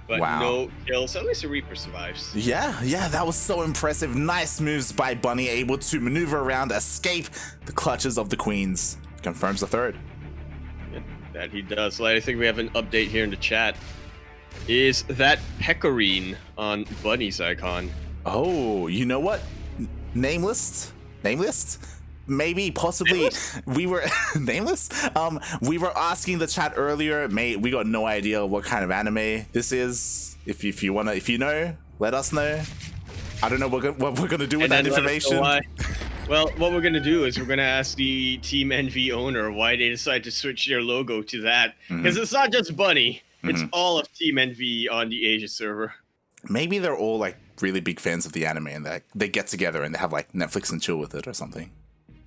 But no kills. At least the Reaper survives. Yeah, that was so impressive. Nice moves by Bunny, able to maneuver around, escape the clutches of the Queens. Confirms the third. That he does. I think we have an update here in the chat. Is that Pecorine on Bunny's icon? Oh, you know what? Nameless. maybe possibly we were nameless. We were asking the chat earlier, mate. We got no idea what kind of anime this is. If you know, let us know. I don't know what we're gonna do with that information. Well, what we're gonna do is we're gonna ask the Team NV owner why they decided to switch their logo to that, because it's not just Bunny. It's all of Team NV on the Asia server. Maybe they're all like really big fans of the anime and they get together and they have like Netflix and chill with it or something.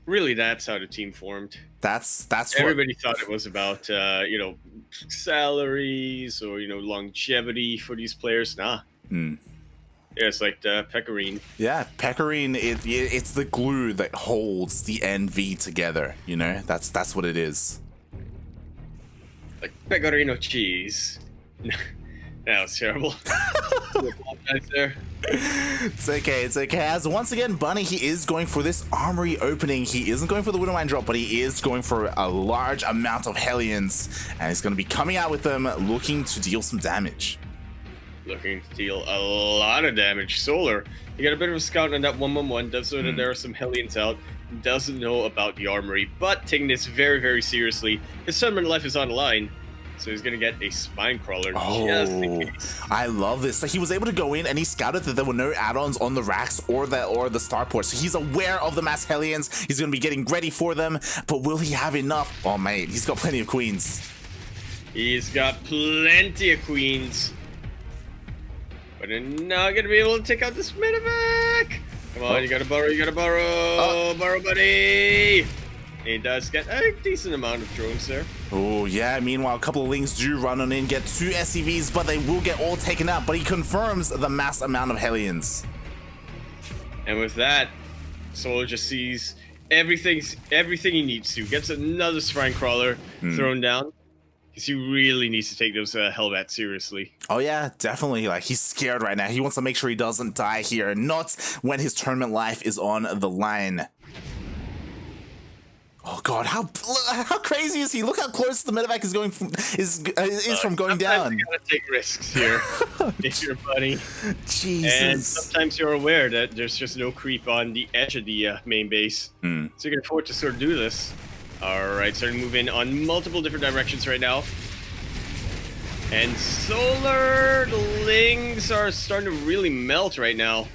Really, that's how the team formed. That's everybody thought it was about you know, salaries or, you know, longevity for these players. Nah. Yeah, it's like the pecorine. Yeah, pecorine. It's the glue that holds the NV together. You know, that's what it is. Like pecorino cheese. That was terrible. There. It's okay, it's okay. As once again, Bunny, he is going for this armory opening. He isn't going for the Widowmine drop, but he is going for a large amount of Hellions, and he's going to be coming out with them, looking to deal some damage. Looking to deal a lot of damage. Solar, you got a bit of a scout on that 1-1-1. Does know that there are some Hellions out. Doesn't know about the armory, but taking this very, very seriously. His tournament life is on the line. So he's gonna get a spine crawler just in case. I love this. Like, he was able to go in and he scouted that there were no add-ons on the racks or the starport. So he's aware of the mass Hellions. He's gonna be getting ready for them. But will he have enough? Oh mate, he's got plenty of queens. He's got plenty of queens. But they're not gonna be able to take out this medevac. Come on, you gotta borrow, borrow, buddy. He does get a decent amount of drones there. Oh, yeah. Meanwhile, a couple of Lings do run on in, get 2 SCVs, but they will get all taken out. But he confirms the mass amount of Hellions. And with that, Solar just sees everything he needs to. Gets another spine crawler thrown down. Because he really needs to take those Hellbats seriously. Oh, yeah, definitely. Like, he's scared right now. He wants to make sure he doesn't die here. Not when his tournament life is on the line. Oh god, how crazy is he? Look how close the medevac is going from going down. You gotta take risks here if you're Bunny. Jesus. And sometimes you're aware that there's just no creep on the edge of the main base. So you can afford to sort of do this. Alright, starting to move in on multiple different directions right now. And Solar, the Lings are starting to really melt right now.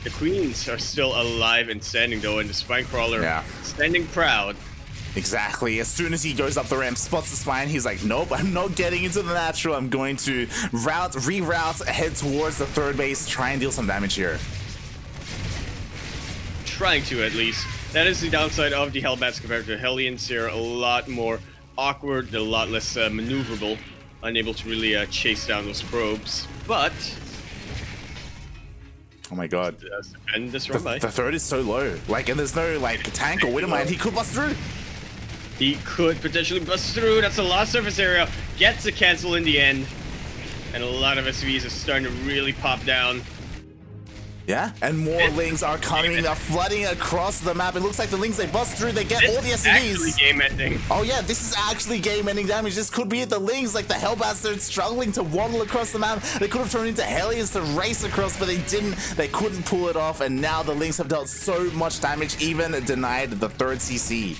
The queens are still alive and standing though, and the spine crawler standing proud. Exactly. As soon as he goes up the ramp, spots the spine, he's like, nope, I'm not getting into the natural. I'm going to reroute, head towards the third base, try and deal some damage here. Trying to, at least. That is the downside of the Hellbats compared to Hellions. They're a lot more awkward, they're a lot less maneuverable, unable to really chase down those probes. But oh my god. And this run by. The third is so low. Like, and there's no, like, tank or Widowmine. He could bust through. He could potentially bust through. That's a lot of surface area. Gets a cancel in the end. And a lot of SCVs are starting to really pop down. Yeah, and more Lings are coming. They're flooding across the map. It looks like the Lings, they bust through. They get all the SCVs. Actually game ending. Oh yeah, this is actually game-ending damage. This could be it. The Lings, like the Hellbats, they're struggling to waddle across the map. They could have turned into Hellions to race across, but they didn't. They couldn't pull it off, and now the Lings have dealt so much damage, even denied the third CC.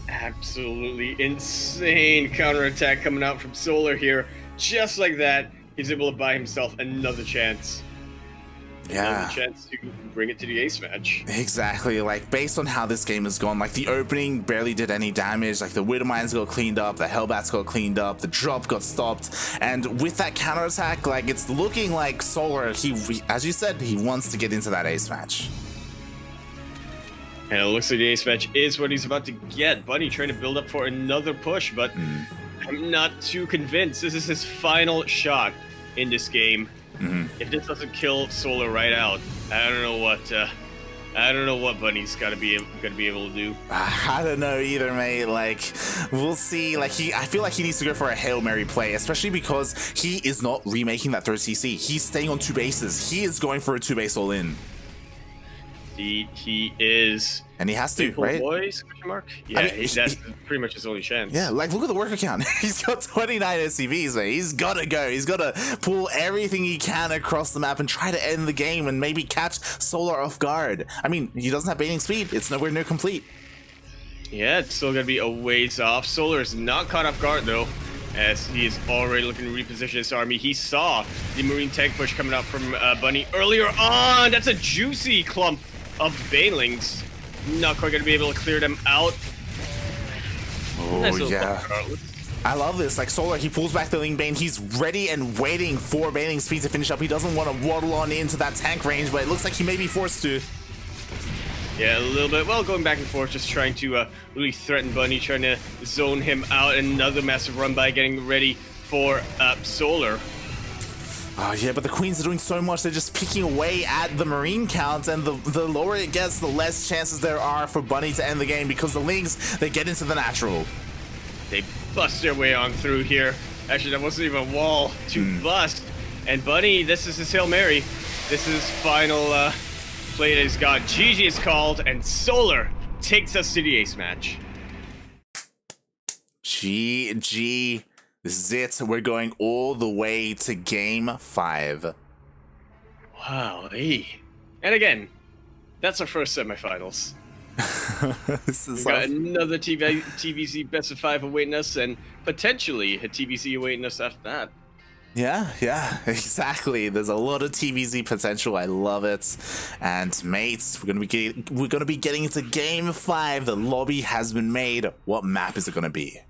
Absolutely insane counterattack coming out from Solar here. Just like that, he's able to buy himself another chance. Yeah. Another chance to bring it to the ace match. Exactly. Like, based on how this game has gone, like, the opening barely did any damage. Like, the Widowmines got cleaned up, the Hellbats got cleaned up, the drop got stopped. And with that counterattack, like, it's looking like Solar, he as you said, he wants to get into that ace match. And it looks like the ace match is what he's about to get. Bunny trying to build up for another push, but I'm not too convinced. This is his final shot in this game. If this doesn't kill Solar right out, I don't know what Bunny's gonna be able to do. I don't know either, mate. Like, we'll see. Like, I feel like he needs to go for a Hail Mary play, especially because he is not remaking that third CC. He's staying on 2 bases. He is going for a 2 base all in. He is. And he has to, Simple right? Boys, question mark? Yeah, I mean, that's pretty much his only chance. Yeah, like look at the worker count. He's got 29 SCVs, man. He's gotta go. He's gotta pull everything he can across the map and try to end the game and maybe catch Solar off guard. I mean, he doesn't have baiting speed. It's nowhere near complete. Yeah, it's still gonna be a ways off. Solar is not caught off guard though, as he is already looking to reposition his army. He saw the Marine tank push coming out from Bunny earlier on. That's a juicy clump of Banelings. Not quite gonna be able to clear them out. Oh, Nice yeah. I love this. Like Solar, he pulls back the Ling Bane. He's ready and waiting for Bailing Speed to finish up. He doesn't want to waddle on into that tank range, but it looks like he may be forced to. Yeah, a little bit. Well, going back and forth, just trying to really threaten Bunny, trying to zone him out. Another massive run by, getting ready for Solar. Oh yeah, but the Queens are doing so much. They're just picking away at the Marine count, and the lower it gets, the less chances there are for Bunny to end the game, because the Lings, they get into the natural. They bust their way on through here. Actually, that wasn't even a wall to bust. And Bunny, this is his Hail Mary. This is final play that he's got. GG is called, and Solar takes us to the ace match. GG. This is it. We're going all the way to game 5. Wow, and again, that's our first semifinals. This is We've got another TVZ best of 5 awaiting us, and potentially a TVZ awaiting us after that. Yeah, exactly. There's a lot of TVZ potential. I love it. And mates, we're gonna be getting into game 5. The lobby has been made. What map is it gonna be?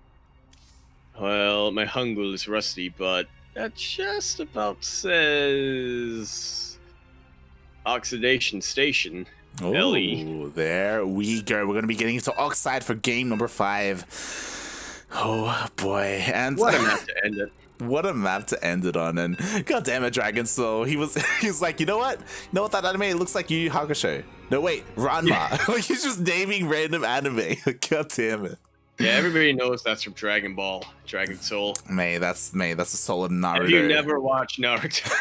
Well, my Hangul is rusty, but that just about says Oxidation Station. LE. Oh, there we go. We're gonna be getting into Oxide for game number 5. Oh boy! And what a map to end it. What a map to end it on. And god damn it, Dragon Soul. He was like, you know what? You know what that anime? It looks like Yu Yu Hakusho. No wait, Ranma. Yeah. Like he's just naming random anime. God damn it. Yeah, everybody knows that's from Dragon Ball, Dragon Soul. That's a solid Naruto. Have you never watched Naruto?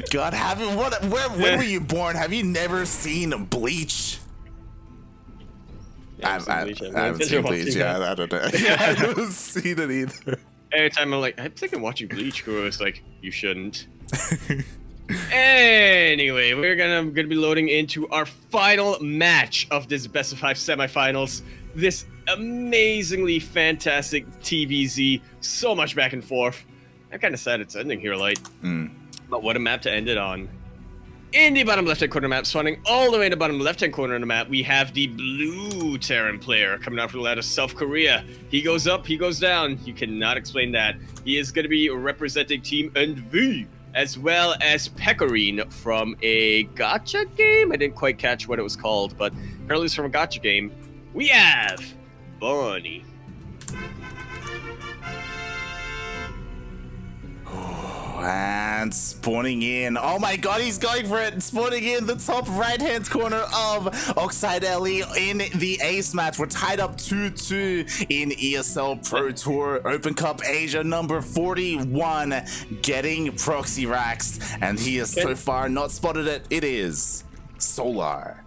God, when were you born? Have you never seen Bleach? Yeah, I haven't seen Bleach. Yeah, I don't know. I haven't seen it either. Every time I'm like, I'm thinking watching Bleach, Guru is like, you shouldn't. Anyway, we're gonna be loading into our final match of this best of 5 semifinals. This amazingly fantastic TVZ, so much back and forth. I'm kind of sad it's ending here, Light. But what a map to end it on. In the bottom left-hand corner map, spawning all the way in the bottom left-hand corner of the map, we have the blue Terran player coming out from the ladder, South Korea. He goes up, he goes down. You cannot explain that. He is going to be representing Team NV, as well as Pecorine from a gacha game. I didn't quite catch what it was called, but apparently it's from a gacha game. We have Bunny. And spawning in. Oh my god, he's going for it. Spawning in the top right-hand corner of Oxide LE in the ace match. We're tied up 2-2 in ESL Pro Tour Open Cup Asia number 41. Getting proxy racks. And he has so far not spotted it. It is Solar.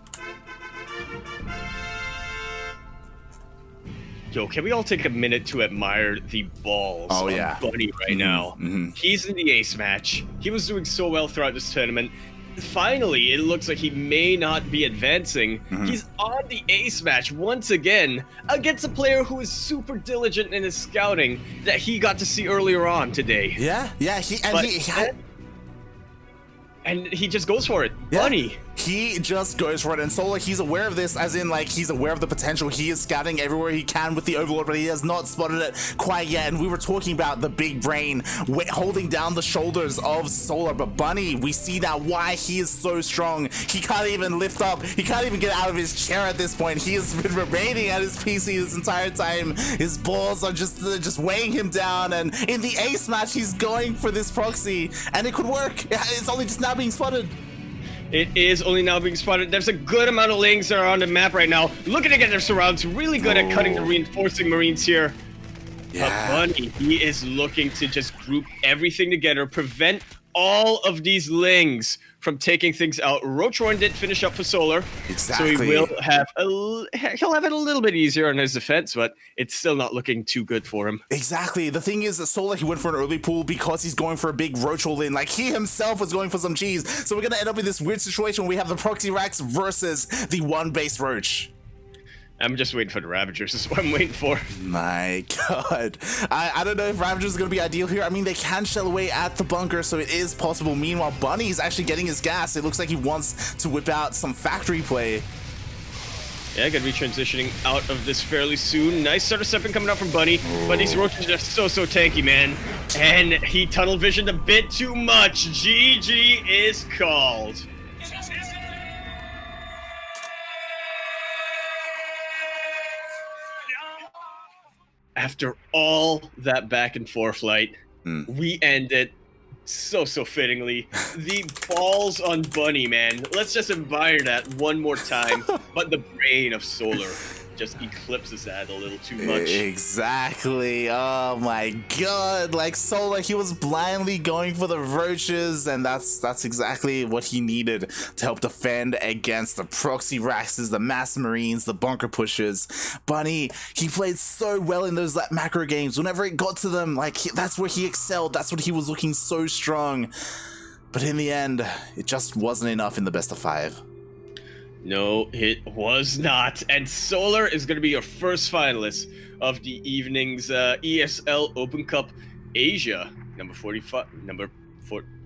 Yo, can we all take a minute to admire the balls of Bunny right now? He's in the ace match. He was doing so well throughout this tournament. Finally, it looks like he may not be advancing. He's on the ace match once again against a player who is super diligent in his scouting that he got to see earlier on today. Yeah, and he just goes for it. Yeah. Bunny. He just goes for it, and Solar, he's aware of this, as in, like, he's aware of the potential. He is scouting everywhere he can with the Overlord, but he has not spotted it quite yet. And we were talking about the big brain holding down the shoulders of Solar, but Bunny, we see now why he is so strong. He can't even lift up. He can't even get out of his chair at this point. He has been remaining at his PC this entire time. His balls are just weighing him down, and in the ace match, he's going for this proxy, and it could work. It's only just now being spotted. It is only now being spotted. There's a good amount of Lings that are on the map right now, looking to get their surrounds. Really good at cutting the reinforcing Marines here. Yeah. Bunny, he is looking to just group everything together, prevent all of these Lings from taking things out. Roachhorn did finish up for Solar, Exactly. so he will have he'll have it a little bit easier on his defense, but it's still not looking too good for him. Exactly. The thing is that Solar, he went for an early pull because he's going for a big Roach hole in. Like, he himself was going for some cheese. So we're going to end up in this weird situation where we have the Proxy Rax versus the one base Roach. I'm just waiting for the Ravagers. This is what I'm waiting for. My God. I don't know if Ravagers is going to be ideal here. I mean, they can shell away at the bunker, so it is possible. Meanwhile, Bunny is actually getting his gas. It looks like he wants to whip out some factory play. Yeah, gonna be transitioning out of this fairly soon. Nice sort of stepping coming out from Bunny. Bunny's Roaches are so tanky, man. And he tunnel visioned a bit too much. GG is called. After all that back and forth light, we end it so fittingly. The balls on Bunny, man. Let's just admire that one more time. But the brain of Solar just eclipses that a little too much. Exactly. Oh my God. Like, Solar, he was blindly going for the Roaches, and that's exactly what he needed to help defend against the Proxy Raxes, the Mass Marines, the Bunker Pushers. Bunny, he played so well in those macro games. Whenever it got to them, like, that's where he excelled. That's what he was looking so strong. But in the end, it just wasn't enough in the best of 5. No, it was not. And Solar is going to be your first finalist of the evening's ESL Open Cup Asia. Number 45.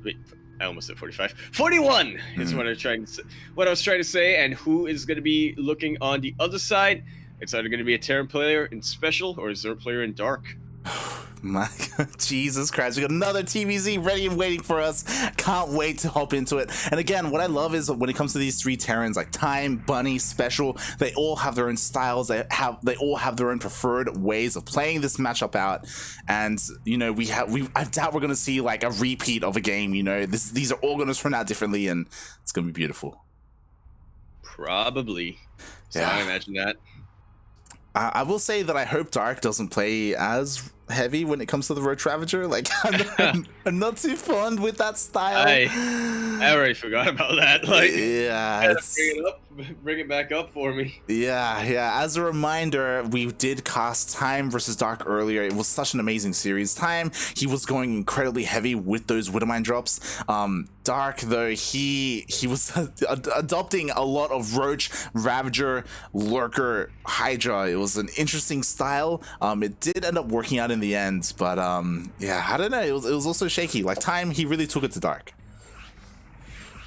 Wait, I almost said 45. 41 is what I was trying to say. And who is going to be looking on the other side? It's either going to be a Terran player in Special or a Zerg player in Dark. My God, Jesus Christ, we got another TVZ ready and waiting for us. Can't wait to hop into it. And again, what I love is when it comes to these 3 Terrans, like Time, Bunny, Special, they all have their own styles. They all have their own preferred ways of playing this matchup out. And you know, I doubt we're gonna see like a repeat of a game. You know, these are all gonna turn out differently, and it's gonna be beautiful. Probably. So Yeah. I imagine that. I will say that I hope Dark doesn't play as heavy when it comes to the Roach Ravager. Like, I'm not too fond with that style. I already forgot about that. Like, yeah, bring it back up for me. Yeah. As a reminder, we did cast Time versus Dark earlier. It was such an amazing series. Time, he was going incredibly heavy with those Widowmine drops. Dark, though, he was adopting a lot of Roach, Ravager, Lurker, Hydra. It was an interesting style. It did end up working out in the end, but yeah, I don't know. It was also shaky. Like, Time, he really took it to Dark.